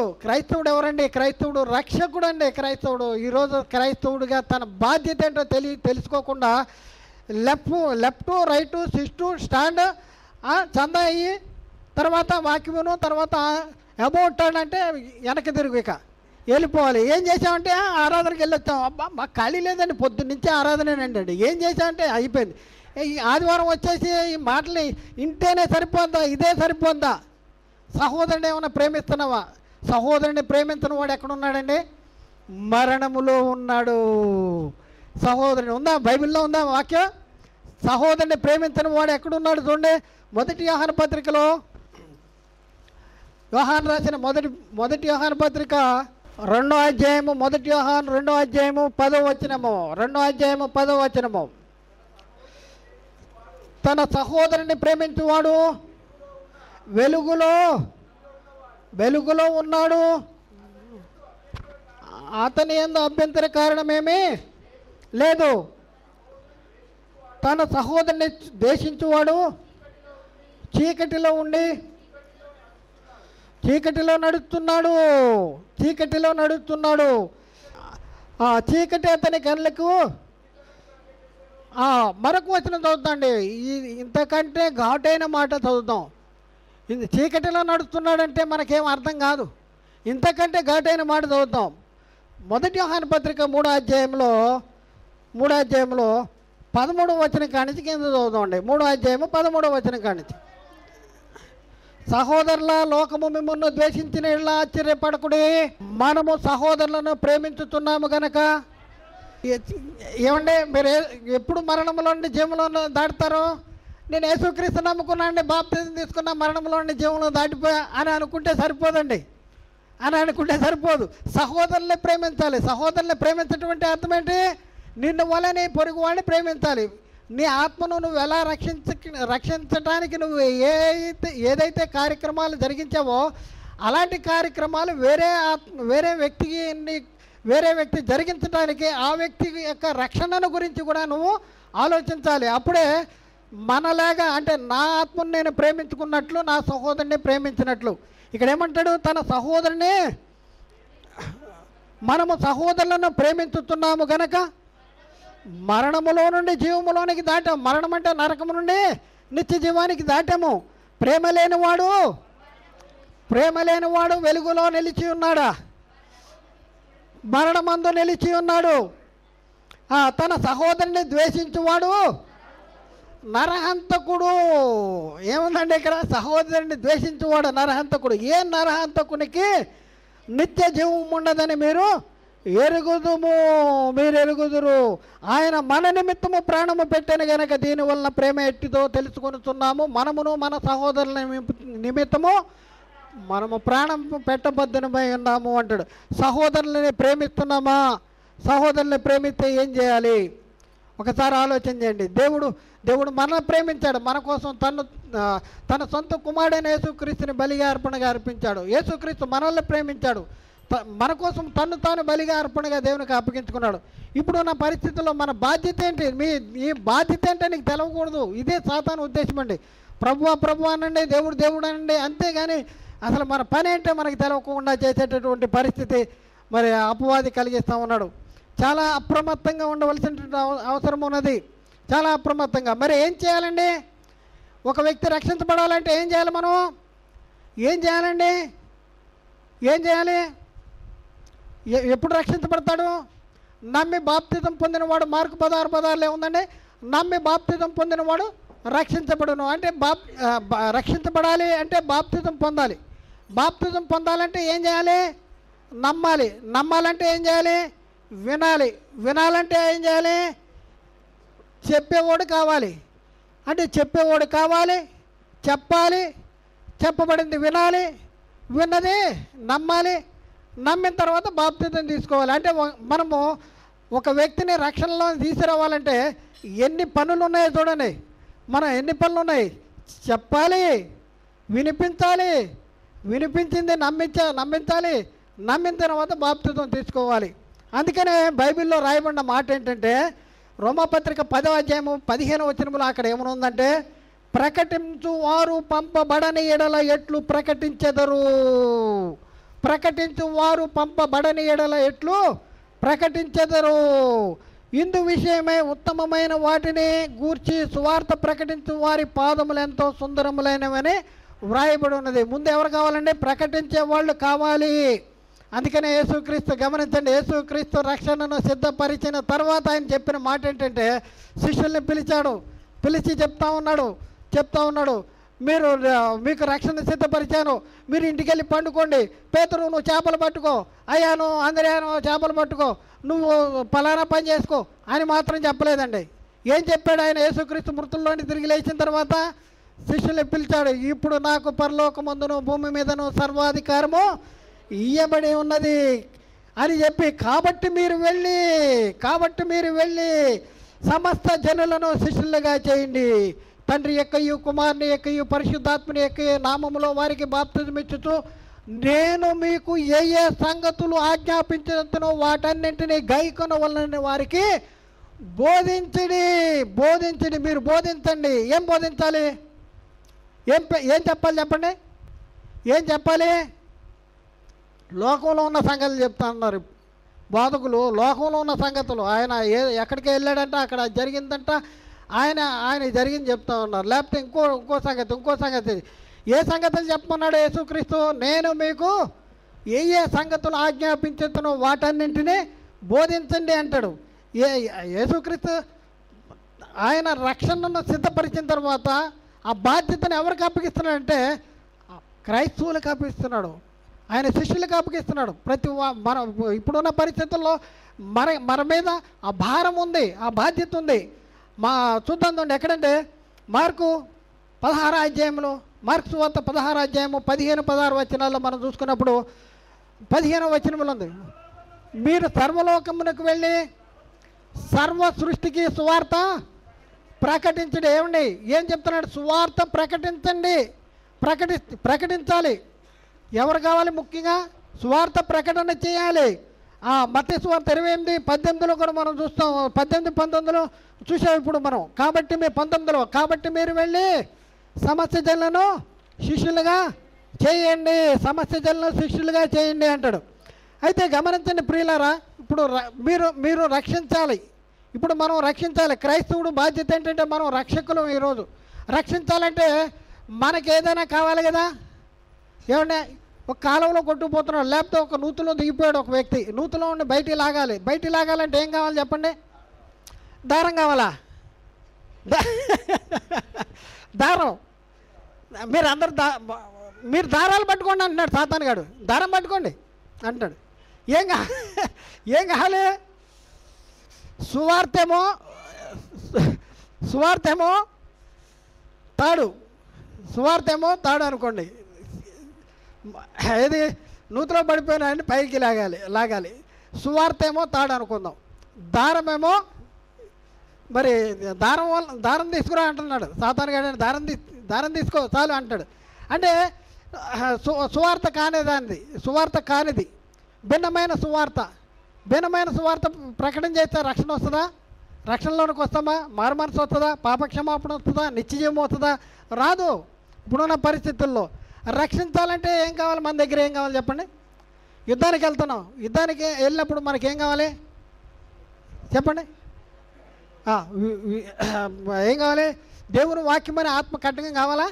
A: ఎవరండి? క్రైస్తవుడు రక్షకుడు అండి. క్రైస్తవుడు ఈరోజు క్రైస్తవుడిగా తన బాధ్యత ఏంటో తెలుసుకోకుండా లెఫ్ట్ రైట్ సిస్టు స్టాండ్ చందా అయ్యి తర్వాత వాక్యమును తర్వాత అబౌట్ అంటే వెనక్కి తిరుగు ఇక వెళ్ళిపోవాలి. ఏం చేసామంటే ఆరాధనకి వెళ్ళొచ్చాం. అబ్బా మాకు ఖాళీ లేదండి, పొద్దున్నుంచి ఆరాధనేనండి. ఏం చేసామంటే అయిపోయింది. ఈ ఆదివారం వచ్చేసి ఈ మాటలు ఇంటేనే సరిపోద్దా? ఇదే సరిపోద్దా? సహోదరుని ఏమైనా ప్రేమిస్తున్నావా? సహోదరుని ప్రేమించిన వాడు ఎక్కడున్నాడండి? మరణములో ఉన్నాడు. సహోదరుని ఉందా? బైబిల్లో ఉందా వాక్యం? సహోదరుని ప్రేమించిన వాడు ఎక్కడున్నాడు చూడండి. మొదటి యోహాను పత్రికలో యోహాను రాసిన మొదటి యోహాను పత్రిక 2వ అధ్యాయము, మొదటి యోహాను 2వ అధ్యాయము 10వ వచనము, 2వ అధ్యాయము 10వ వచనము. తన సహోదరుని ప్రేమించువాడు వెలుగులో ఉన్నాడు, అతని యందు అభ్యంతర కారణమేమీ లేదు. తన సహోదరుని ద్వేషించువాడు చీకటిలో నడుస్తున్నాడు. చీకటి అతని కళ్ళకు. మరొక వచనం చదువుతాండి, ఇంతకంటే ఘాటైన మాట చదువుతాం. ఇది చీకటిలో నడుస్తున్నాడంటే మనకేం అర్థం కాదు. ఇంతకంటే ఘాటైన మాట చదువుతాం. మొదటి యోహాను పత్రిక 3వ అధ్యాయంలో 13వ వచనం కానించి కింద చదువుతామండి. 3వ అధ్యాయము 13వ వచనం కానించి. సహోదరుల, లోకము మిమ్మల్ని ద్వేషించిన ఇలా ఆశ్చర్యపడకుడి, మనము సహోదరులను ప్రేమించుతున్నాము గనక. ఏమంటే మీరు ఎప్పుడు మరణంలో నుండి జీవంలో దాటుతారో? నేను యేసుక్రీస్తు నమ్ముకున్నాండి, బాప్తిజం తీసుకున్నా, మరణంలో నుండి జీవంలో దాటిపోయా అని అనుకుంటే సరిపోదండి. సరిపోదు. సహోదరులే ప్రేమించాలి. సహోదరులే ప్రేమించటువంటి అర్థం ఏంటి? నిన్ను వలని పొరుగు వాడిని ప్రేమించాలి. నీ ఆత్మను నువ్వు ఎలా రక్షించడానికి నువ్వు ఏదైతే కార్యక్రమాలు జరిగించావో అలాంటి కార్యక్రమాలు వేరే వ్యక్తి జరిగించడానికి ఆ వ్యక్తి యొక్క రక్షణను గురించి కూడా నువ్వు ఆలోచించాలి. అప్పుడే మనలాగా అంటే నా ఆత్మను నేను ప్రేమించుకున్నట్లు నా సహోదరుని ప్రేమించినట్లు. ఇక్కడ ఏమంటాడు? తన సహోదరుని మనము సహోదరులను ప్రేమించుతున్నాము గనక మరణములో నుండి జీవములోనికి దాటాము. మరణం అంటే నరకము నుండి నిత్య జీవానికి దాటాము. ప్రేమ లేనివాడు వెలుగులో నిలిచి ఉన్నాడా? మరణమందు నిలిచి ఉన్నాడు. తన సహోదరుని ద్వేషించువాడు నరహంతకుడు. ఏముందండి ఇక్కడ? సహోదరుని ద్వేషించువాడు నరహంతకుడు. ఏ నరహంతకునికి నిత్య జీవం ఉండదని మీరు ఎరుగుదురు. ఆయన మన నిమిత్తము ప్రాణము పెట్టాను గనక దీనివల్ల ప్రేమ ఎట్టిదో తెలుసుకొనుచున్నాము. మనమును మన సహోదరుల నిమిత్తము మనము ప్రాణం పెట్టబద్దనమై ఉన్నాము అంటాడు. సహోదరులని ప్రేమిస్తున్నామా? సహోదరుని ప్రేమిస్తే ఏం చేయాలి? ఒకసారి ఆలోచన చేయండి. దేవుడు మనల్ని ప్రేమించాడు, మన కోసం తన సొంత కుమారుడైన యేసుక్రీస్తుని బలిగా అర్పణగా అర్పించాడు. యేసుక్రీస్తు మనల్ని ప్రేమించాడు, మన కోసం తాను బలిగా అర్పణగా దేవునికి అప్పగించుకున్నాడు. ఇప్పుడు ఉన్న పరిస్థితుల్లో మన బాధ్యత ఏంటి? ఈ బాధ్యత ఏంటో నీకు తెలవకూడదు. ఇదే సాతాను ఉద్దేశం అండి. ప్రభు అనండి, దేవుడు అనండి, అంతేగాని అసలు మన పని ఏంటో మనకు తెలవకుండా చేసేటటువంటి పరిస్థితి మరి అపవాది కలిగిస్తూ ఉన్నాడు. చాలా అప్రమత్తంగా ఉండవలసిన అవసరం ఉన్నది, చాలా అప్రమత్తంగా. మరి ఏం చేయాలండి? ఒక వ్యక్తి రక్షించబడాలంటే ఏం చేయాలి? మనం ఏం చేయాలండి? ఏం చేయాలి? ఎప్పుడు రక్షించబడతాడు? నమ్మి బాప్తిజం పొందినవాడు, మార్కు 16:16 ఉందండి, నమ్మి బాప్తిజం పొందినవాడు రక్షించబడును. అంటే రక్షించబడాలి అంటే బాప్తిజం పొందాలి. బాప్తిజం పొందాలంటే ఏం చేయాలి? నమ్మాలంటే ఏం చేయాలి? వినాలంటే ఏం చేయాలి? చెప్పేవాడు కావాలి. అంటే చెప్పేవాడు కావాలి, చెప్పాలి, చెప్పబడింది వినాలి, విన్నది నమ్మాలి, నమ్మిన తర్వాత బాప్తిజం తీసుకోవాలి. అంటే మనము ఒక వ్యక్తిని రక్షణలో తీసుకురావాలంటే ఎన్ని పనులు ఉన్నాయో చూడండి. మనం ఎన్ని పనులు ఉన్నాయి? చెప్పాలి, వినిపించాలి, వినిపించింది నమ్మించాలి, నమ్మిన తర్వాత బాప్తిజం తీసుకోవాలి. అందుకనే బైబిల్లో రాయబడిన మాట ఏంటంటే, రోమాపత్రిక 10:15 అక్కడ ఏమనుందంటే, ప్రకటించు వారు పంపబడని ఎడల ఎట్లు ప్రకటించెదరు, ప్రకటించు వారు పంపబడని ఎడల ఎట్లు ప్రకటించెదరు, ఇందు విషయమై ఉత్తమమైన వాటిని గూర్చి సువార్త ప్రకటించు వారి పాదములు ఎంతో సుందరములైనవని వ్రాయబడి ఉన్నది. ముందు ఎవరు కావాలండి? ప్రకటించే వాళ్ళు కావాలి. అందుకనే యేసుక్రీస్తు, గమనించండి, యేసుక్రీస్తు రక్షణను సిద్ధపరిచిన తర్వాత ఆయన చెప్పిన మాట ఏంటంటే, శిష్యుల్ని పిలిచి చెప్తా ఉన్నాడు, మీకు రక్షణ సిద్ధపరిచాను, మీరు ఇంటికి వెళ్ళి పండుకోండి. పేతురు, నువ్వు చేపలు పట్టుకో, అయ్యాను అందరియాను చేపలు పట్టుకో, నువ్వు పలానా పని చేసుకో అని మాత్రం చెప్పలేదండి. ఏం చెప్పాడు ఆయన? యేసుక్రీస్తు మృతుల్లోని తిరిగి లేచిన తర్వాత శిష్యుల్ని పిలిచాడు, ఇప్పుడు నాకు పరలోకమందును భూమి మీదను సర్వాధికారము ఇయ్యబడి ఉన్నది అని చెప్పి, కాబట్టి మీరు వెళ్ళి సమస్త జనులను శిష్యులుగా చేయండి, తండ్రి యొక్కయు కుమారుని యొక్కయు పరిశుద్ధాత్మని యొక్కయు నామములో వారికి బాప్తిజం ఇచ్చుచు నేను మీకు ఏ సంగతులు ఆజ్ఞాపించునో వాటన్నింటినీ గైకొనవలనని వారికి బోధించండి. మీరు బోధించండి. ఏం బోధించాలి? ఏం చెప్పాలి చెప్పండి? ఏం చెప్పాలి? లోకంలో ఉన్న సంగతులు చెప్తా ఉన్నారు బోధకులు. లోకంలో ఉన్న సంగతులు, ఆయన ఎక్కడికి వెళ్ళాడంట, అక్కడ జరిగిందంట, ఆయన జరిగింది చెప్తా ఉన్నారు. లేకపోతే ఇంకో సంగతి. ఏ సంగతులు చెప్పమన్నాడు యేసుక్రీస్తు? నేను మీకు ఏ సంగతులు ఆజ్ఞాపించుతున్నో వాటన్నింటినీ బోధించండి అంటాడు. యేసుక్రీస్తు ఆయన రక్షణను సిద్ధపరిచిన తర్వాత ఆ బాధ్యతను ఎవరికి అప్పగిస్తున్నాడంటే క్రైస్తవులకు అప్పగిస్తున్నాడు, ఆయన శిష్యులకు అప్పగిస్తున్నాడు. మన ఇప్పుడున్న పరిస్థితుల్లో మన మీద ఆ భారం ఉంది, ఆ బాధ్యత ఉంది. చూద్దాం ఎక్కడంటే మార్కు 16వ అధ్యాయంలో, మార్కు సువార్త 16వ అధ్యాయము 15-16 వచనాల్లో మనం చూసుకున్నప్పుడు 15వ వచనంలో ఉంది, మీరు సర్వలోకమునకు వెళ్ళి సర్వ సృష్టికి సువార్త ప్రకటించండి. ఏం చెప్తున్నాడు? సువార్త ప్రకటించండి, ప్రకటించాలి. ఎవరు కావాలి? ముఖ్యంగా సువార్త ప్రకటన చేయాలి. మత్తయి సువార్త 28:18 కూడా మనం చూస్తాం, 18-19 చూసాం ఇప్పుడు మనం. కాబట్టి మీరు వెళ్ళి సమస్త జనులను శిష్యులుగా చేయండి అంటాడు. అయితే గమనించండి ప్రియులారా, ఇప్పుడు మీరు రక్షించాలి. ఇప్పుడు మనం రక్షించాలి. క్రైస్తవుడు బాధ్యత ఏంటంటే మనం రక్షకులం. ఈరోజు రక్షించాలంటే మనకి ఏదైనా కావాలి కదా. ఏమంటే ఒక కాలువలో కొట్టుకుపోతున్నాడు, లేకపోతే ఒక నూతులో దిగిపోయాడు ఒక వ్యక్తి, నూతులో ఉండి బయటికి లాగాలంటే ఏం కావాలి చెప్పండి? దారం కావాలా? దారం. మీరు దారాలు పట్టుకోండి అంటున్నాడు సాతాను గాడు. దారం పట్టుకోండి అంటాడు. ఏం కావాలి? సువార్తేమో తాడు అనుకోండి. ఏది నూతిలో పడిపోయినా అని పైకి లాగాలి. సువార్తేమో తాడు అనుకుందాం, దారమేమో మరి దారం తీసుకురా అంటున్నాడు సాతాను గాడు. దారం తీసుకో చాలు అంటాడు. అంటే సువార్త కానిదానిది, సువార్త కానిది, భిన్నమైన సువార్త ప్రకటన చేస్తే రక్షణ వస్తుందా? రక్షణలోనికి వస్తామా? మారుమనసు వస్తుందా? పాపక్షమాపణ వస్తుందా? నిత్యజీవం వస్తుందా? రాదు. ఇప్పుడున్న పరిస్థితుల్లో రక్షించాలంటే ఏం కావాలి? మన దగ్గర ఏం కావాలి చెప్పండి? యుద్ధానికి వెళ్తున్నాం. యుద్ధానికి వెళ్ళినప్పుడు మనకేం కావాలి చెప్పండి? ఏం కావాలి? దేవుని వాక్యం అనే ఆత్మ ఖడ్గం కావాలా?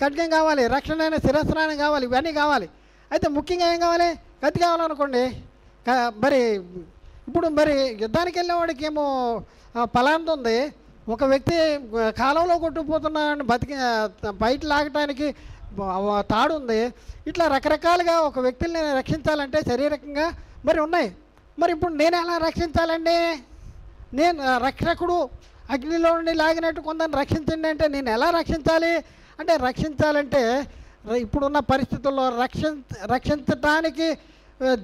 A: ఖడ్గం కావాలి. రక్షణ అయిన శిరస్నానం కావాలి. ఇవన్నీ కావాలి. అయితే ముఖ్యంగా ఏం కావాలి? కత్తి కావాలనుకోండి. మరి ఇప్పుడు మరి యుద్ధానికి వెళ్ళేవాడికి ఏమో పలాంది ఉంది. ఒక వ్యక్తి కాలంలో కొట్టుకుపోతున్నాడని బయట లాగటానికి తాడు ఉంది. ఇట్లా రకరకాలుగా ఒక వ్యక్తిని రక్షించాలంటే శారీరకంగా మరి ఉన్నాయి. మరి ఇప్పుడు నేను ఎలా రక్షించాలండి? నేను రక్షకుడు అగ్నిలో నుండి లాగినట్టు కొందరిని రక్షించండి అంటే నేను ఎలా రక్షించాలి? అంటే రక్షించాలంటే ఇప్పుడున్న పరిస్థితుల్లో రక్షించటానికి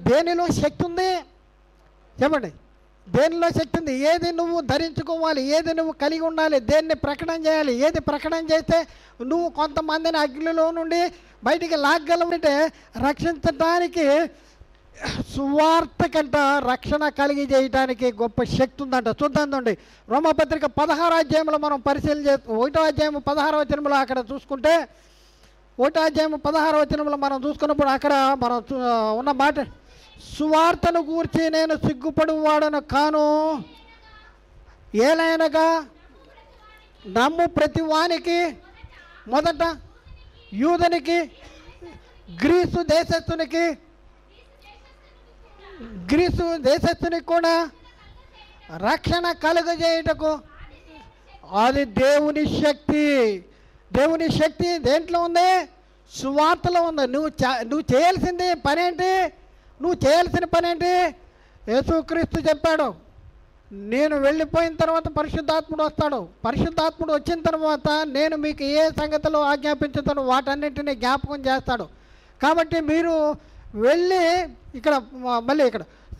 A: దేనిలో శక్తి ఉంది చెప్పండి? దేనిలో శక్తి ఉంది? ఏది నువ్వు ధరించుకోవాలి, ఏది నువ్వు కలిగి ఉండాలి, దేన్ని ప్రకటన చేయాలి, ఏది ప్రకటన చేస్తే నువ్వు కొంతమందిని అగ్నిలో నుండి బయటికి లాగగలవంటే రక్షించడానికి సువార్త కంట రక్షణ కలిగి చేయడానికి గొప్ప శక్తి ఉందంట. చూద్దాండి రోమాపత్రిక 16వ అధ్యాయంలో మనం పరిశీలన 1వ అధ్యాయం 16వ వచనంలో అక్కడ చూసుకుంటే 1వ అధ్యాయం 16వ వచనంలో మనం చూసుకున్నప్పుడు అక్కడ మనం ఉన్న మాట, సువార్తను గూర్చి నేను సిగ్గుపడువాడను కాను, ఏలైనగా నమ్ము ప్రతి వానికి, మొదట యూదునికి, గ్రీసు దేశస్థునికి కూడా రక్షణ కలుగజేయుటకు అది దేవుని శక్తి. దేవుని శక్తి దేంట్లో ఉంది? సువార్తలో ఉంది. నువ్వు చేయాల్సింది పనేంటి? నువ్వు చేయాల్సిన పనేంటి? యేసుక్రీస్తు చెప్పాడు, నేను వెళ్ళిపోయిన తర్వాత పరిశుద్ధాత్ముడు వస్తాడు. పరిశుద్ధాత్ముడు వచ్చిన తర్వాత నేను మీకు ఏ సంగతిలో ఆజ్ఞాపించుతాను వాటన్నింటినీ జ్ఞాపకం చేస్తాడు. కాబట్టి మీరు వెళ్ళి ఇక్కడ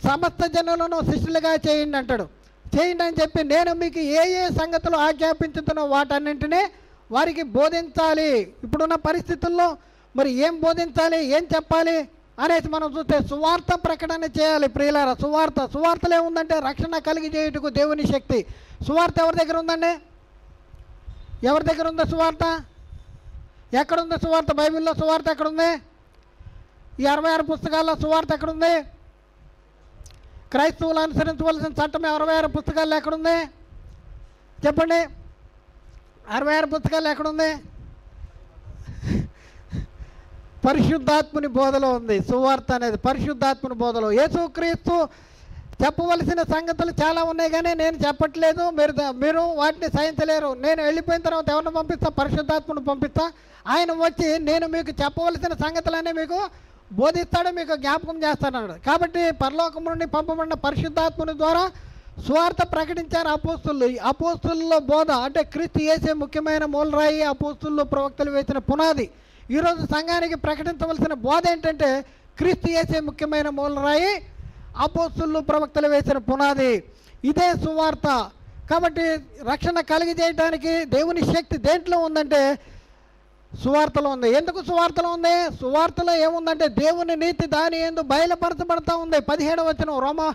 A: సమస్త జనులను శిష్యులుగా చేయండి అంటాడు. చేయండి అని చెప్పి నేను మీకు ఏ సంగతులు ఆజ్ఞాపించుతానో వాటన్నింటినీ వారికి బోధించాలి. ఇప్పుడున్న పరిస్థితుల్లో మరి ఏం బోధించాలి, ఏం చెప్పాలి అనేసి మనం చూస్తే సువార్త ప్రకటన చేయాలి. ప్రియులారా, సువార్తలో ఏముందంటే రక్షణ కలిగి చేయుటకు దేవుని శక్తి. సువార్త ఎవరి దగ్గర ఉందండి? ఎవరి దగ్గర ఉందో సువార్త? ఎక్కడుంది సువార్త? బైబిల్లో సువార్త ఎక్కడుంది? ఈ 66 పుస్తకాల్లో సువార్త ఎక్కడుంది? క్రైస్తవులు అనుసరించవలసిన చట్టం 66 పుస్తకాల్లో ఎక్కడుంది చెప్పండి? 66 పుస్తకాలు ఎక్కడుంది? పరిశుద్ధాత్ముని బోధలో ఉంది. సువార్త అనేది పరిశుద్ధాత్ముని బోధలో. యేసుక్రీస్తు చెప్పవలసిన సంగతులు చాలా ఉన్నాయి కానీ నేను చెప్పట్లేదు, మీరు వాటిని సహించలేరు. నేను వెళ్ళిపోయిన తర్వాత ఎవరిని పంపిస్తా? పరిశుద్ధాత్ముని పంపిస్తా. ఆయన వచ్చి నేను మీకు చెప్పవలసిన సంగతులన్నీ మీకు బోధిస్తాడు, మీకు జ్ఞాపకం చేస్తాడు. కాబట్టి పరలోకం నుండి పంపబడిన పరిశుద్ధాత్ముని ద్వారా సువార్త ప్రకటించారు అపోస్తులు. అపోస్తుల్లో బోధ అంటే క్రీస్తు యేసే ముఖ్యమైన మూలరాయి, అపోస్తులు ప్రవక్తలు వేసిన పునాది. ఈరోజు సంఘానికి ప్రకటించవలసిన బోధ ఏంటంటే క్రీస్తు యేసే ముఖ్యమైన మూలరాయి, అపోస్తులు ప్రవక్తలు వేసిన పునాది. ఇదే సువార్త. కాబట్టి రక్షణ కలిగజేయడానికి దేవుని శక్తి దేంట్లో ఉందంటే సువార్తలో ఉంది. ఎందుకు సువార్తలో ఉంది? సువార్తలో ఏముందంటే దేవుని నీతి దాని యందు బయలుపరచబడతా ఉంది. 17వ వచనం, రోమా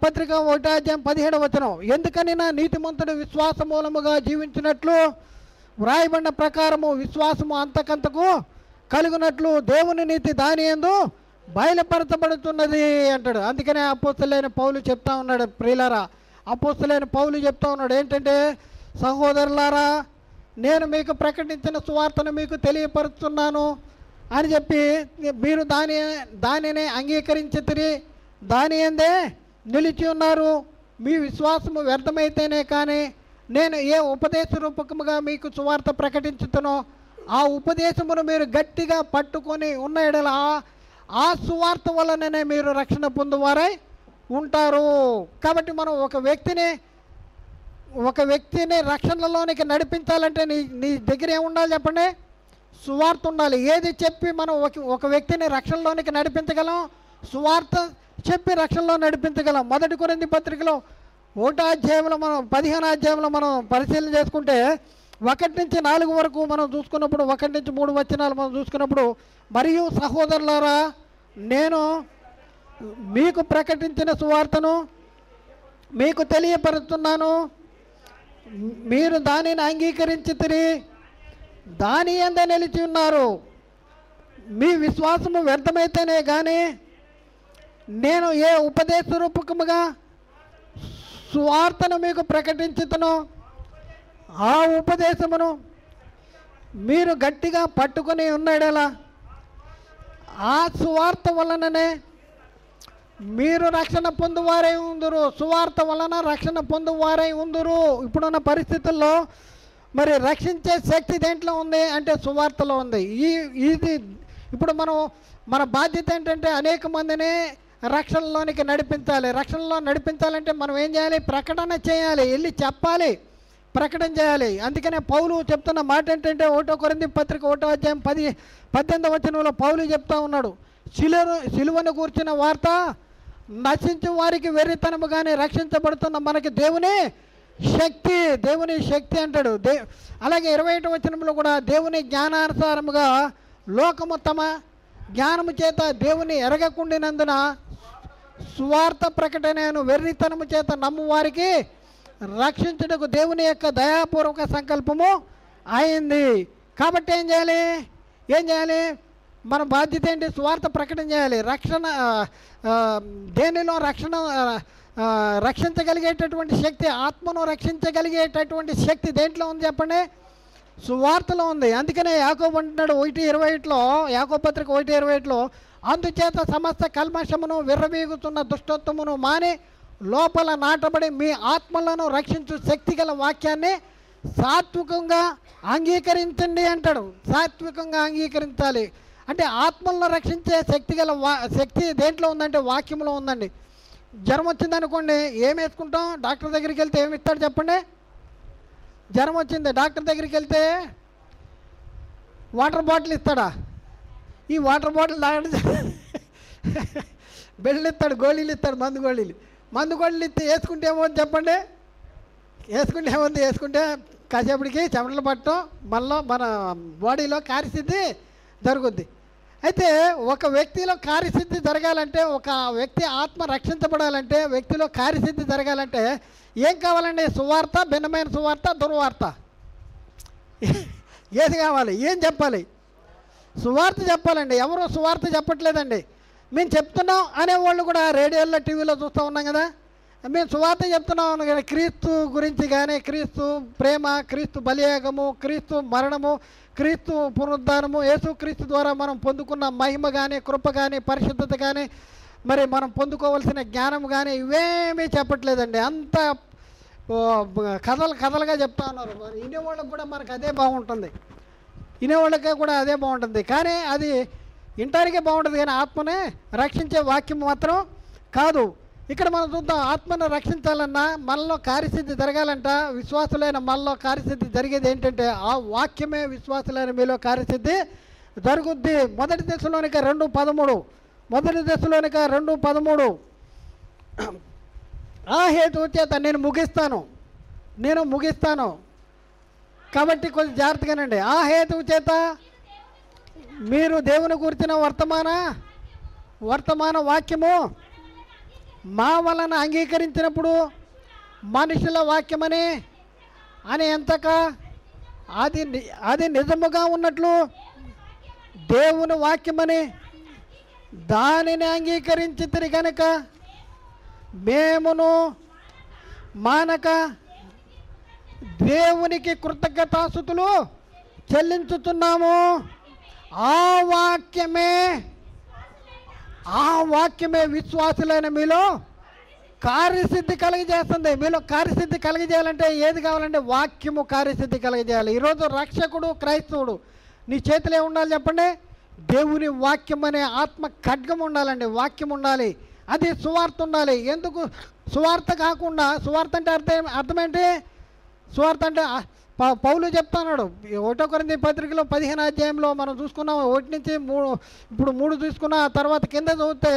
A: పత్రిక 1వ అధ్యాయం 17వ వచనం, ఎందుకని నా నీతిమంతుడు విశ్వాస మూలముగా జీవించినట్లు వ్రాయబడిన ప్రకారము విశ్వాసము అంతకంతకు కలుగునట్లు దేవుని నీతి దాని యందు బయలుపరచబడుతున్నది అంటాడు. అందుకనే అపోస్తలుడైన పౌలు చెప్తా ఉన్నాడు. ప్రియులారా, అపోస్తలుడైన పౌలు చెప్తా ఉన్నాడు ఏంటంటే, సహోదరులారా నేను మీకు ప్రకటించిన సువార్తను మీకు తెలియపరుస్తున్నాను అని చెప్పి మీరు దానిని అంగీకరించితిరి, దాని యందే నిలిచి ఉన్నారు. మీ విశ్వాసము వ్యర్థమైతేనే కానీ నేను ఏ ఉపదేశ రూపకముగా మీకు సువార్త ప్రకటించుతానో ఆ ఉపదేశమును మీరు గట్టిగా పట్టుకొని ఉన్న ఎడల ఆ సువార్త వలననే మీరు రక్షణ పొందువారై ఉంటారు. కాబట్టి మనం ఒక వ్యక్తిని రక్షణలోనికి నడిపించాలంటే నీ దగ్గర ఏముండాలి చెప్పండి? సువార్త ఉండాలి. ఏది చెప్పి మనం ఒక వ్యక్తిని రక్షణలోనికి నడిపించగలం? సువార్త చెప్పి రక్షణలో నడిపించగలం. 1 కొరింథీ పత్రికలో ఒకటో అధ్యాయంలో మనం 15 అధ్యాయంలో మనం పరిశీలన చేసుకుంటే 1 నుంచి 4 వరకు మనం చూసుకున్నప్పుడు 1 నుంచి 3 వచనాలు మనం చూసుకున్నప్పుడు, మరియు సహోదరులారా, నేను మీకు ప్రకటించిన సువార్తను మీకు తెలియపరుస్తున్నాను, మీరు దానిని అంగీకరించితిరి, దాని యందే నిలిచి ఉన్నారు. మీ విశ్వాసము వ్యర్థమైతేనే కానీ నేను ఏ ఉపదేశ రూపకముగా సువార్తను మీకు ప్రకటించుతును, ఆ ఉపదేశమును మీరు గట్టిగా పట్టుకొని ఉన్నాడేలా ఆ సువార్త వలననే మీరు రక్షణ పొందువారై ఉందురు. సువార్త వలన రక్షణ పొందువారై ఉందురు. ఇప్పుడున్న పరిస్థితుల్లో మరి రక్షించే శక్తి దేంట్లో ఉంది అంటే సువార్తలో ఉంది. ఇది ఇప్పుడు మన బాధ్యత ఏంటంటే అనేక మందిని రక్షణలోనికి నడిపించాలి. రక్షణలో నడిపించాలంటే మనం ఏం చేయాలి? ప్రకటన చేయాలి, వెళ్ళి చెప్పాలి, ప్రకటన చేయాలి. అందుకనే పౌలు చెప్తున్న మాట ఏంటంటే 1 కొరింథీ పత్రిక 1వ అధ్యాయం 18వ వచనంలో పౌలు చెప్తా ఉన్నాడు, సిలువను గూర్చిన వార్త నశించు వారికి వెర్రితనము కానీ రక్షించబడుతున్న మనకి దేవుని శక్తి అంటాడు. అలాగే 21వ వచనంలో కూడా దేవుని జ్ఞానానుసారముగా లోకము తమ జ్ఞానము చేత దేవుని ఎరగకుండినందున సువార్త ప్రకటనను వెర్రితనము చేత నమ్ము వారికి రక్షించుటకు దేవుని యొక్క దయాపూర్వక సంకల్పము అయింది. కాబట్టి ఏం చేయాలి? మన బాధ్యత ఏంటి? సువార్త ప్రకటన చేయాలి. దేనిలో రక్షించగలిగేటటువంటి శక్తి, ఆత్మను రక్షించగలిగేటటువంటి శక్తి దేంట్లో ఉంది చెప్పండి? సువార్తలో ఉంది. అందుకనే యాకోబు అంటున్నాడు 1:21లో, యాకోబు పత్రిక 1:21లో, అందుచేత సమస్త కల్మషమును విర్రవీగుతున్న దుష్టత్వమును మాని లోపల నాటబడి మీ ఆత్మలను రక్షించు శక్తిగల వాక్యాన్ని సాత్వికంగా అంగీకరించండి అంటాడు. సాత్వికంగా అంగీకరించాలి అంటే ఆత్మలను రక్షించే శక్తి దేంట్లో ఉందంటే వాక్యంలో ఉందండి. జ్వరం వచ్చిందనుకోండి, ఏం వేసుకుంటాం? డాక్టర్ దగ్గరికి వెళ్తే ఏమి ఇస్తాడు చెప్పండి? జ్వరం వచ్చింది, డాక్టర్ దగ్గరికి వెళ్తే వాటర్ బాటిల్ ఇస్తాడా? ఈ వాటర్ బాటిల్ తాగడం బెల్లు ఇస్తాడు, గోళీలు ఇస్తాడు, మందు గోళీలు ఇస్తే వేసుకుంటే ఏమవుతుంది చెప్పండి? వేసుకుంటే కాసేపటికి చెమటలు పట్టడం, మళ్ళీ మన బాడీలో కార్యసిద్ధి జరుగుద్ది. అయితే ఒక వ్యక్తిలో కార్యసిద్ధి జరగాలంటే, ఒక వ్యక్తి ఆత్మ రక్షించబడాలంటే, వ్యక్తిలో కార్యసిద్ధి జరగాలంటే ఏం కావాలండి? సువార్త, భిన్నమైన సువార్త, దుర్వార్త, ఏది కావాలి? ఏం చెప్పాలి? సువార్త చెప్పాలండి. ఎవరు సువార్త చెప్పట్లేదండి. మేము చెప్తున్నాం అనేవాళ్ళు కూడా రేడియోలో, టీవీలో చూస్తూ ఉన్నాం కదా. మేము సువార్త చెప్తున్నాం కదా, క్రీస్తు గురించి కానీ, క్రీస్తు ప్రేమ, క్రీస్తు బలియాగము, క్రీస్తు మరణము, క్రీస్తు పునరుద్ధానము, యేసుక్రీస్తు ద్వారా మనం పొందుకున్న మహిమ కానీ, కృప కానీ, పరిశుద్ధత కానీ, మరి మనం పొందుకోవాల్సిన జ్ఞానం కానీ ఇవేమీ చెప్పట్లేదండి. అంత కథలుగా చెప్తా ఉన్నారు. మరి వినేవాళ్ళకి కూడా మనకు అదే బాగుంటుంది, వినేవాళ్ళకే కూడా అదే బాగుంటుంది. కానీ అది వినటానికే బాగుంటుంది, కానీ ఆత్మనే రక్షించే వాక్యం మాత్రం కాదు. ఇక్కడ మనం చూద్దాం, ఆత్మను రక్షించాలన్నా, మనలో కార్యసిద్ధి జరగాలంట, విశ్వాసులైన మనలో కార్యసిద్ధి జరిగేది ఏంటంటే ఆ వాక్యమే. విశ్వాసులైన మీలో కార్యసిద్ధి జరుగుద్ది. 1 దశలోనిక 2:13 ఆ హేతువు చేత నేను ముగిస్తాను కాబట్టి కొంచెం జాగ్రత్తగానండి. ఆ హేతువు చేత మీరు దేవుని గురించిన వర్తమాన వాక్యము మా వలన అంగీకరించినప్పుడు మనుషుల వాక్యమని ఎంతక అది నిజముగా ఉన్నట్లు దేవుని వాక్యమని దానిని అంగీకరించితిరి కనుక మేమును మానక దేవునికి కృతజ్ఞతాస్తుతులు చెల్లించుతున్నాము. ఆ వాక్యమే విశ్వాసులైన మీలో కార్యసిద్ధి కలిగజేస్తుంది. మీలో కార్యసిద్ధి కలిగజేయాలంటే ఏది కావాలంటే వాక్యము కార్యసిద్ధి కలిగజేయాలి. ఈరోజు రక్షకుడు క్రైస్తవుడు నీ చేతిలో ఉండాలి చెప్పండి? దేవుని వాక్యం అనే ఆత్మ ఖడ్గం ఉండాలండి. వాక్యం ఉండాలి, అది సువార్త ఉండాలి. ఎందుకు సువార్త కాకుండా? సువార్త అంటే అర్థమేంటి? సువార్త అంటే పౌలు చెప్తున్నాడు 1 కొరింథీ పత్రికలో 15వ అధ్యాయంలో మనం చూసుకున్నాం. 1 నుంచి 3, ఇప్పుడు 3 చూసుకున్న తర్వాత కింద చదివితే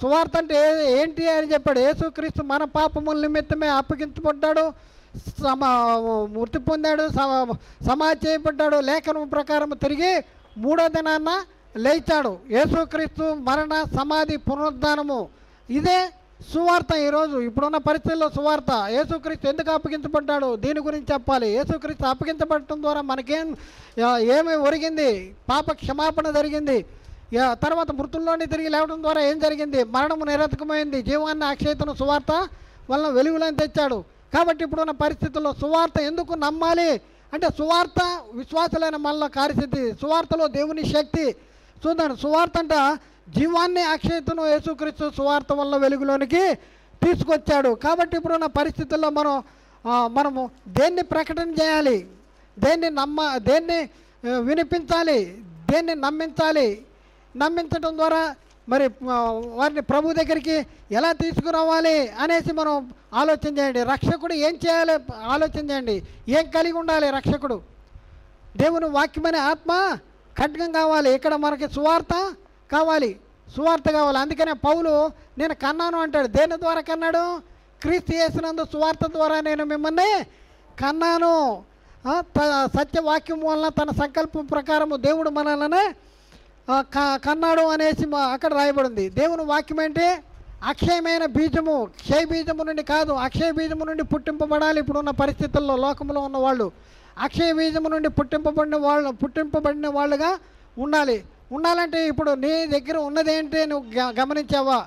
A: సువార్త అంటే ఏంటి అని చెప్పాడు. యేసుక్రీస్తు మన పాపముల నిమిత్తమే అప్పగించబడ్డాడు, మృతి పొందాడు, సమాధి చేయబడ్డాడు, లేఖనం ప్రకారం తిరిగి 3వ దినాన లేచాడు. యేసుక్రీస్తు మరణ, సమాధి, పునరుద్ధానము, ఇదే సువార్త. ఈరోజు ఇప్పుడున్న పరిస్థితుల్లో సువార్త యేసుక్రీస్తు ఎందుకు అప్పగించబడ్డాడు దీని గురించి చెప్పాలి. యేసుక్రీస్తు అప్పగించబడటం ద్వారా ఏమి ఒరిగింది? పాప క్షమాపణ జరిగింది. తర్వాత మృతుల్లోని తిరిగి లేవడం ద్వారా ఏం జరిగింది? మరణము నిరర్థకమైంది, జీవాన్ని అక్షయతను సువార్త వలన వెలుగులను తెచ్చాడు. కాబట్టి ఇప్పుడున్న పరిస్థితుల్లో సువార్త ఎందుకు నమ్మాలి అంటే, సువార్త విశ్వాసులైన మనలో కార్యసిద్ధి, సువార్తలో దేవుని శక్తి. చూద్దాం, సువార్త అంట జీవాన్ని అక్షయతను యేసుక్రీస్తు సువార్త వల్ల వెలుగులోనికి తీసుకొచ్చాడు. కాబట్టి ఇప్పుడున్న పరిస్థితుల్లో మనము దేన్ని ప్రకటన చేయాలి, దేన్ని వినిపించాలి, దేన్ని నమ్మించడం ద్వారా మరి వారిని ప్రభు దగ్గరికి ఎలా తీసుకురావాలి అనేసి మనం ఆలోచన చేయండి. రక్షకుడు ఏం చేయాలి ఆలోచన చేయండి. ఏం కలిగి ఉండాలి రక్షకుడు? దేవుని వాక్యమనే ఆత్మ ఖడ్గం కావాలి. ఇక్కడ మనకి సువార్త కావాలి. అందుకనే పౌలు నేను కన్నాను అంటాడు. దేని ద్వారా కన్నాడు? క్రీస్తు యేసునందు సువార్త ద్వారా నేను మిమ్మల్ని కన్నాను. సత్యవాక్యం వలన తన సంకల్పం ప్రకారము దేవుడు మనల్ని కన్నాడు అనేసి అక్కడ రాయబడింది. దేవుని వాక్యం అంటే అక్షయమైన బీజము, క్షయ బీజము నుండి కాదు, అక్షయ బీజము నుండి పుట్టింపబడాలి. ఇప్పుడున్న పరిస్థితుల్లో లోకంలో ఉన్న వాళ్ళు అక్షయ బీజము నుండి పుట్టింపబడిన వాళ్ళుగా ఉండాలంటే ఇప్పుడు నీ దగ్గర ఉన్నదేంటి నువ్వు గమనించావా?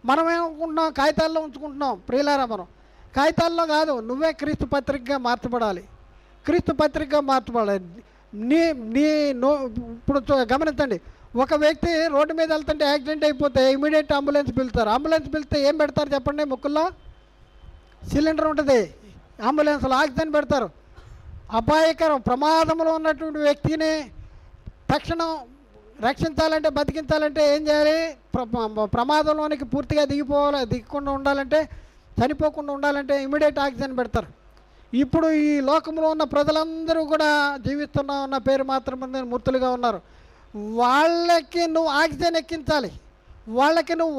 A: మనం ఏమనుకుంటున్నాం? కాగితాల్లో ఉంచుకుంటున్నాం. ప్రియులారా, మనం కాగితాల్లో కాదు, నువ్వే క్రీస్తు పత్రికగా మార్చబడాలి. ఇప్పుడు గమనించండి, ఒక వ్యక్తి రోడ్డు మీద వెళ్తుంటే యాక్సిడెంట్ అయిపోతే ఇమీడియట్ అంబులెన్స్ పిలుస్తారు. అంబులెన్స్ పిలిస్తే ఏం పెడతారు చెప్పండి? ముక్కుల్లో సిలిండర్ ఉంటుంది, అంబులెన్స్లో ఆక్సిజన్ పెడతారు. అపాయకరం, ప్రమాదంలో ఉన్నటువంటి వ్యక్తిని తక్షణం రక్షించాలంటే, బతికించాలంటే ఏం చేయాలి? ప్రమాదంలోనికి పూర్తిగా దిగకుండా ఉండాలంటే, చనిపోకుండా ఉండాలంటే ఇమీడియట్ ఆక్సిజన్ పెడతారు. ఇప్పుడు ఈ లోకంలో ఉన్న ప్రజలందరూ కూడా జీవిస్తున్న పేరు మాత్రమే మృతులుగా ఉన్నారు. వాళ్ళకి నువ్వు ఆక్సిజన్ ఎక్కించాలి, వాళ్ళకి నువ్వు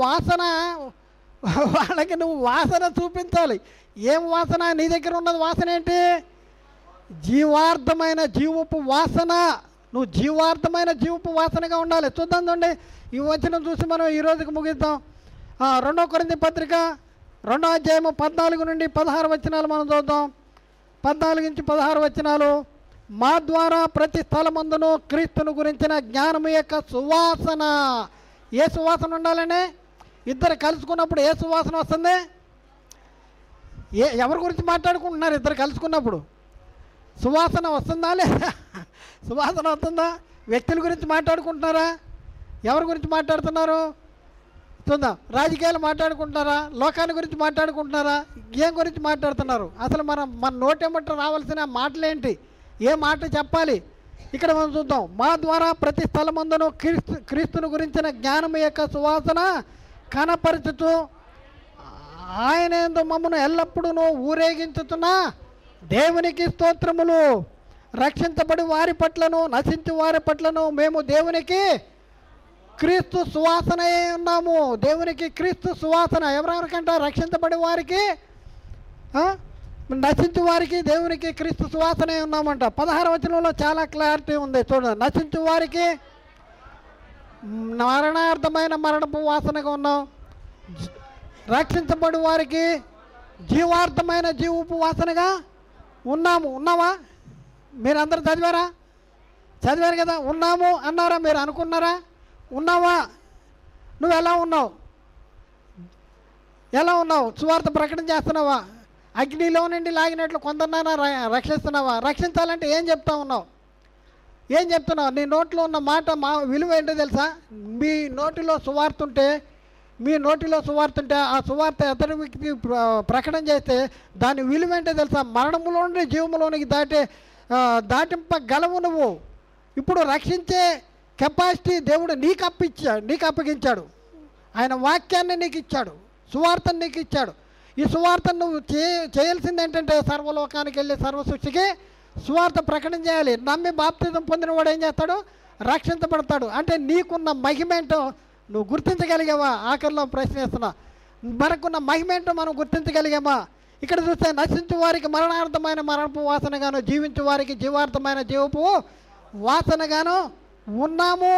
A: వాసన చూపించాలి. ఏం వాసన? నీ దగ్గర ఉన్నది వాసన ఏంటి? జీవార్థమైన జీవపు వాసన. నువ్వు జీవార్థమైన జీవపు వాసనగా ఉండాలి. చూద్దాం చూడండి, ఈ వచనం చూసి మనం ఈ రోజుకి ముగిద్దాం. 2 కొరింథీ పత్రిక 2వ అధ్యాయము 14 నుండి 16 వచనాలు మనం చూద్దాం. 14 నుంచి 16 వచనాలు. మా ద్వారా ప్రతి స్థలమందును క్రీస్తును గురించిన జ్ఞానము యొక్క సువాసన. ఏ సువాసన ఉండాలండి? ఇద్దరు కలుసుకున్నప్పుడు ఏ సువాసన వస్తుంది? ఎవరి గురించి మాట్లాడుకుంటున్నారు? ఇద్దరు కలుసుకున్నప్పుడు సువాసన వస్తుందా లేదా? సువాసన వస్తుందా? వ్యక్తుల గురించి మాట్లాడుకుంటున్నారా? ఎవరి గురించి మాట్లాడుతున్నారు? చూద్దాం. రాజకీయాలు మాట్లాడుకుంటున్నారా? లోకాన్ని గురించి మాట్లాడుకుంటున్నారా? ఏం గురించి మాట్లాడుతున్నారు? అసలు మన నోటెమ్మట రావాల్సిన మాటలేంటి? ఏ మాట చెప్పాలి? ఇక్కడ మనం చూద్దాం. మా ద్వారా ప్రతి స్థలమందును క్రీస్తును గురించిన జ్ఞానం యొక్క సువాసన కనపరచుతూ ఆయన యందు మమ్మను ఎల్లప్పుడూ ఊరేగించుతున్న దేవునికి స్తోత్రములు. రక్షించబడి వారి పట్లను, నశించు వారి పట్లను మేము దేవునికి క్రీస్తు సువాసన ఉన్నాము. దేవునికి క్రీస్తు సువాసన. ఎవరెవరికంట? రక్షించబడి వారికి, నశించు వారికి దేవునికి క్రీస్తు సువాసన ఉన్నామంట. 16వ వచనంలో చాలా క్లారిటీ ఉంది. చూడండి, నశించు వారికి మరణార్థమైన మరణపు వాసనగా ఉన్నాం, రక్షించబడి వారికి జీవార్థమైన జీవపు వాసనగా ఉన్నావా? మీరందరూ చదివారు కదా? ఉన్నాము అన్నారా? మీరు అనుకున్నారా? ఉన్నావా? నువ్వు ఎలా ఉన్నావు? సువార్త ప్రకటన చేస్తున్నావా? అగ్నిలో నుండి లాగినట్లు కొందరినైనా రక్షిస్తున్నావా? రక్షించాలంటే ఏం చెప్తున్నావు? నీ నోట్లో ఉన్న మాట విలువ ఏంటో తెలుసా? మీ నోటిలో సువార్త ఉంటే ఆ సువార్త ఎతడి వ్యక్తి ప్రకటన చేస్తే దాని విలువ ఏంటో తెలుసా? మరణములో నుండి జీవములోనికి దాటింపగలవు నువ్వు. ఇప్పుడు రక్షించే కెపాసిటీ దేవుడు నీకు అప్పగించాడు. ఆయన వాక్యాన్ని నీకు ఇచ్చాడు, సువార్తను నీకు ఇచ్చాడు. ఈ సువార్తను నువ్వు చేయాల్సింది ఏంటంటే, సర్వలోకానికి వెళ్ళి సర్వ సృష్టికి సువార్త ప్రకటన చేయాలి. నమ్మి బాప్తిజం పొందిన వాడు ఏం చేస్తాడు? రక్షించబడతాడు. అంటే నీకున్న మహిమేంటో నువ్వు గుర్తించగలిగావా? ఆఖరిలో ప్రశ్నిస్తున్నా, మనకున్న మహిమ ఏంటో మనం గుర్తించగలిగామా? ఇక్కడ చూస్తే నశించు వారికి మరణార్థమైన మరణపు వాసనగాను, జీవించు వారికి జీవార్థమైన జీవపు వాసనగాను ఉన్నాము.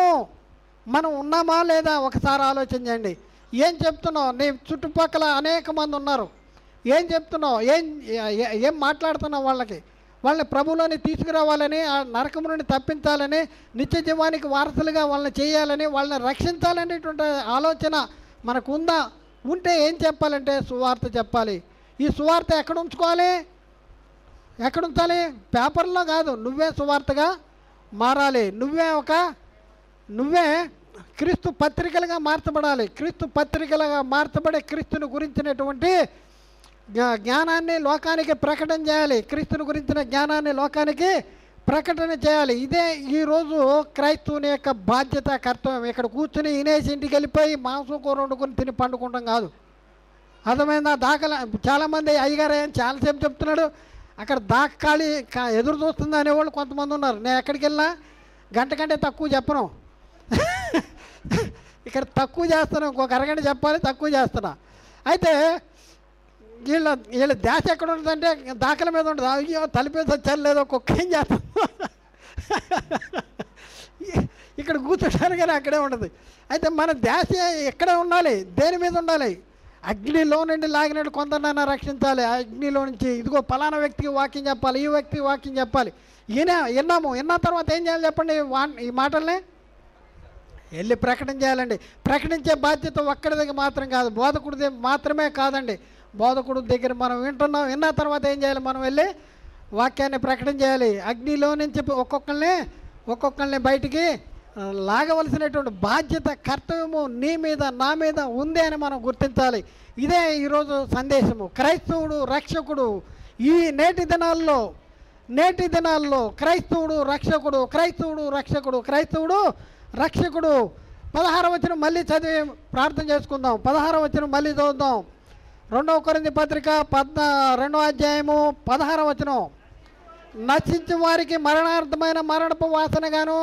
A: మనం ఉన్నామా లేదా ఒకసారి ఆలోచన చేయండి. ఏం చెప్తున్నావు? నీ చుట్టుపక్కల అనేక మంది ఉన్నారు. ఏం చెప్తున్నావు? ఏం మాట్లాడుతున్నావు? వాళ్ళని ప్రభువులోని తీసుకురావాలని, ఆ నరకము నుండి తప్పించాలని, నిత్య జీవానికి వారసులుగా వాళ్ళని చేయాలని, వాళ్ళని రక్షించాలనేటువంటి ఆలోచన మనకు ఉందా? ఉంటే ఏం చెప్పాలంటే సువార్త చెప్పాలి. ఈ సువార్త ఎక్కడ ఉంచుకోవాలి? ఎక్కడ ఉంచాలి? పేపర్లో కాదు, నువ్వే సువార్తగా మారాలి. నువ్వే క్రీస్తు పత్రికలుగా మార్చబడాలి. క్రీస్తు పత్రికలుగా మార్చబడే క్రీస్తుని గురించినటువంటి జ్ఞానాన్ని లోకానికి ప్రకటన చేయాలి. క్రీస్తుని గురించిన జ్ఞానాన్ని లోకానికి ప్రకటన చేయాలి. ఇదే ఈరోజు క్రైస్తవుని యొక్క బాధ్యత, కర్తవ్యం. ఇక్కడ కూర్చుని ఇనేసి ఇంటికి వెళ్ళిపోయి మాంసం కూర వండుకొని తిని పండుకుంటాం కాదు. అర్థమైందా? చాలామంది అయ్యగారు చాలాసేపు చెప్తున్నాడు, అక్కడ ఖాళీ ఎదురు చూస్తుంది అనేవాళ్ళు కొంతమంది ఉన్నారు. నేను ఎక్కడికి వెళ్ళినా గంట కంటే తక్కువ చెప్పను. ఇక్కడ తక్కువ చేస్తాను, ఇంకొక అరగంట చెప్పాలి, తక్కువ చేస్తున్నా. అయితే వీళ్ళ ధ్యాస ఎక్కడ ఉంటుందంటే దాఖల మీద ఉంటుంది. అయ్యో తలిపేసి వచ్చాను లేదో కుక్క ఏం చేస్తాం. ఇక్కడ కూర్చోడానికి కానీ అక్కడే ఉంటుంది. అయితే మన ధ్యాస ఎక్కడే ఉండాలి? దేని మీద ఉండాలి? అగ్నిలో నుండి లాగినట్టు కొందరినైనా రక్షించాలి. అగ్నిలో నుంచి ఇదిగో ఫలానా వ్యక్తికి వాక్యం చెప్పాలి, ఈ వ్యక్తికి వాక్యం చెప్పాలి. విన్న తర్వాత ఏం చేయాలి చెప్పండి? ఈ మాటల్ని వెళ్ళి ప్రకటన చేయాలండి. ప్రకటించే బాధ్యత ఒక్కడి దగ్గర మాత్రం కాదు, బోధకుడి మాత్రమే కాదండి. బోధకుడు దగ్గర మనం విన్న తర్వాత ఏం చేయాలి? మనం వెళ్ళి వాక్యాన్ని ప్రకటన చేయాలి. అగ్నిలో నుంచి ఒక్కొక్కరిని బయటికి లాగవలసినటువంటి బాధ్యత, కర్తవ్యము నీ మీద, నా మీద ఉంది అని మనం గుర్తించాలి. ఇదే ఈరోజు సందేశము. క్రైస్తవుడు రక్షకుడు. ఈ నేటి దినాల్లో క్రైస్తవుడు రక్షకుడు. 16వ వచనం మళ్ళీ చదివి ప్రార్థన చేసుకుందాం. 16వ వచనం మళ్ళీ చదువుదాం. 2వ కొరింథీ పత్రిక 2వ అధ్యాయము 16వ వచనం. నశించు వారికి మరణార్థమైన మరణపు వాసనగాను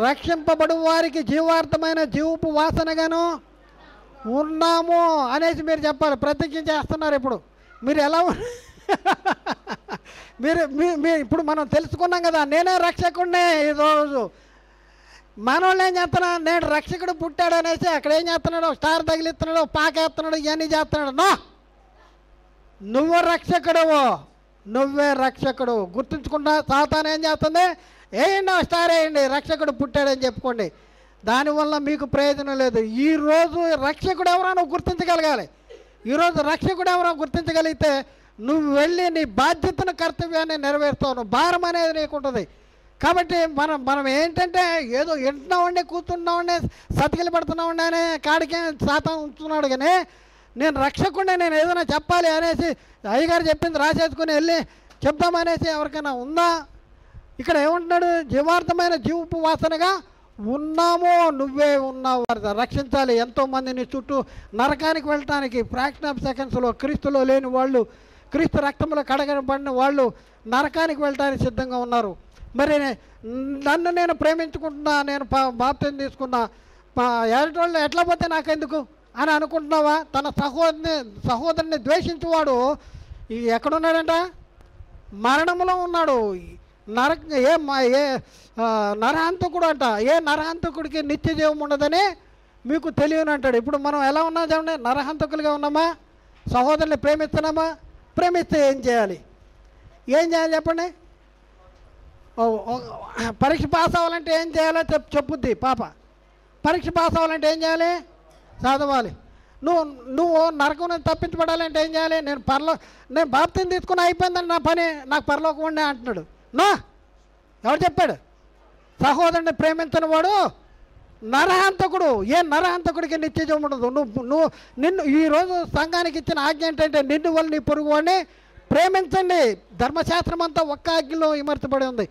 A: రక్షింపబడు వారికి జీవార్థమైన జీవపు వాసనగాను ఉన్నాము అనేసి మీరు చెప్పాలి. ప్రతిజ్ఞ చేస్తున్నారు. ఇప్పుడు మీరు ఎలా మీరు ఇప్పుడు మనం తెలుసుకున్నాం కదా, నేనే రక్షకుడినే. ఈరోజు మనోళ్ళు ఏం చేస్తున్నాడు? నేను రక్షకుడు పుట్టాడు అనేసి అక్కడ ఏం చేస్తున్నాడు? స్టార్ తగిలిస్తున్నాడు, పాకేస్తున్నాడు, ఇవన్నీ చేస్తున్నాడు. నువ్వే రక్షకుడు. గుర్తుంచుకుంటా. సాతాను ఏం చేస్తుంది? వేయండి, స్టార్ వేయండి, రక్షకుడు పుట్టాడని చెప్పుకోండి. దానివల్ల మీకు ప్రయోజనం లేదు. ఈరోజు రక్షకుడు ఎవరో నువ్వు గుర్తించగలగాలి. ఈరోజు రక్షకుడు ఎవరో గుర్తించగలిగితే నువ్వు వెళ్ళి నీ బాధ్యతను, కర్తవ్యాన్ని నెరవేరుతావు. నువ్వు భారం అనేది నీకు ఉంటుంది. కాబట్టి మనం ఏంటంటే ఏదో వింటున్నామండి, కూర్చున్నామండి, సతికిలు పడుతున్నామండి అనే కాడికే శాతం ఉంచుతున్నాడు. కానీ నేను రక్షకుడిని, నేను ఏదైనా చెప్పాలి అనేసి అయ్యగారు చెప్పింది రాసేసుకుని వెళ్ళి చెప్తామనేసి ఎవరికైనా ఉందా? ఇక్కడ ఏమంటున్నాడు? జీవార్థమైన జీవపు వాసనగా ఉన్నాము. నువ్వే ఉన్నావు. రక్షించాలి. ఎంతోమందిని చుట్టూ నరకానికి వెళ్ళటానికి ఫ్రాక్షన్ ఆఫ్ సెకండ్స్లో క్రీస్తులో లేని వాళ్ళు, క్రీస్తు రక్తంలో కడగబడిన వాళ్ళు నరకానికి వెళ్ళటానికి సిద్ధంగా ఉన్నారు. మరి నన్ను నేను ప్రేమించుకుంటున్నా, నేను బాప్తిసం తీసుకున్నా, ఎదుటోళ్ళు ఎట్లా పోతే నాకెందుకు అని అనుకుంటున్నావా? తన సహోదరుని ద్వేషించేవాడు ఎక్కడున్నాడంట? మరణంలో ఉన్నాడు. నరహంతకుడు అంట. ఏ నరహంతకుడికి నిత్య జీవం ఉండదని మీకు తెలియని అంటాడు. ఇప్పుడు మనం ఎలా ఉన్నాం చెప్పండి? నరహంతకులుగా ఉన్నామా? సహోదరుని ప్రేమిస్తున్నామా? ప్రేమిస్తే ఏం చేయాలి చెప్పండి? పరీక్ష పాస్ అవ్వాలంటే ఏం చేయాలో చెప్పుద్ది పాప. పరీక్ష పాస్ అవ్వాలంటే ఏం చేయాలి? చదవాలి. నువ్వు నరకం నుంచి తప్పించబడాలంటే ఏం చేయాలి? నేను బాప్తిసం తీసుకుని అయిపోయిందని నా పని, నాకు పరలోకం ఉండే అంటున్నాడు. ఎవరు చెప్పాడు? సహోదరుని ప్రేమించిన వాడు నరహంతకుడు. ఏ నరహంతకుడికి నిత్య జీవం ఉండదు. నిన్ను ఈరోజు సంఘానికి ఇచ్చిన ఆజ్ఞ ఏంటంటే నిన్ను వాళ్ళు నీ పొరుగు వాడిని ప్రేమించండి. ధర్మశాస్త్రం అంతా ఒక్క ఆజ్ఞలో ఇమర్చబడి ఉంది.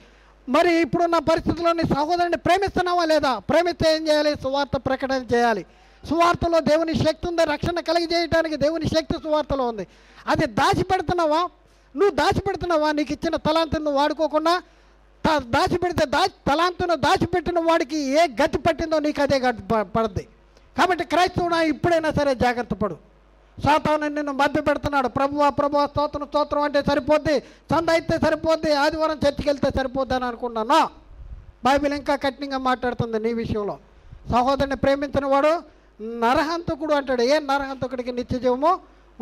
A: మరి ఇప్పుడున్న పరిస్థితుల్లో నీ సహోదరుని ప్రేమిస్తున్నావా లేదా? ప్రేమిస్తే ఏం చేయాలి? సువార్త ప్రకటన చేయాలి. సువార్తలో దేవుని శక్తి ఉంది. రక్షణ కలిగజేయడానికి దేవుని శక్తి సువార్తలో ఉంది. అది దాచిపెడుతున్నావా? నువ్వు దాచిపెడుతున్నావా? నీకు ఇచ్చిన తలాంతును నువ్వు వాడుకోకుండా దాచిపెడితే తలాంతును దాచిపెట్టిన వాడికి ఏ గతి పట్టిందో నీకు అదే గతి పడుద్ది. కాబట్టి క్రైస్తవుడు ఇప్పుడైనా సరే జాగ్రత్త పడు. సాతాను నిన్ను మభ్య పెడుతున్నాడు. ప్రభువా స్తోత్రం స్తోత్రం అంటే సరిపోద్ది, చంద అయితే సరిపోద్ది, ఆదివారం చర్చికి వెళ్తే సరిపోద్ది అని అనుకున్నాను. బైబిల్ ఇంకా కఠినంగా మాట్లాడుతుంది నీ విషయంలో. సహోదరుని ప్రేమించిన వాడు నరహంతకుడు అంటాడు. ఏ నరహంతకుడికి నిత్య జీవము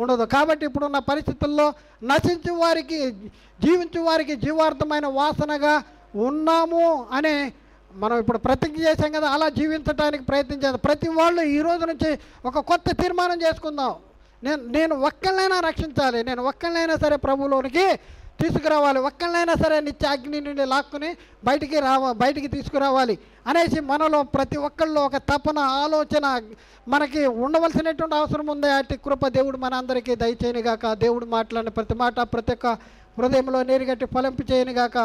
A: ఉండదు. కాబట్టి ఇప్పుడున్న పరిస్థితుల్లో నశించే వారికి జీవించే వారికి జీవార్థమైన వాసనగా ఉన్నాము అనే మనం ఇప్పుడు ప్రతిజ్ఞ చేసాం కదా, అలా జీవించడానికి ప్రయత్నించాలి. ప్రతి వాళ్ళు ఈ రోజు నుంచి ఒక కొత్త తీర్మానం చేసుకుందాం. నేను ఒక్కళ్ళైనా రక్షించాలి, నేను ఒక్కళ్ళైనా సరే ప్రభువులోనికి తీసుకురావాలి, ఒక్కళ్ళైనా సరే నిత్య అగ్ని నుండి లాక్కుని బయటికి తీసుకురావాలి అనేసి మనలో ప్రతి ఒక్కళ్ళు ఒక తపన ఆలోచన మనకి ఉండవలసినటువంటి అవసరం ఉంది. అట్టి కృప దేవుడు మన అందరికీ దయచేయనుగాక. దేవుడు మాట్లాడిన ప్రతి మాట ప్రతి ఒక్క హృదయంలో నీరుగట్టి ఫలింపు చేయనుగాక.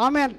A: ఆమెన్.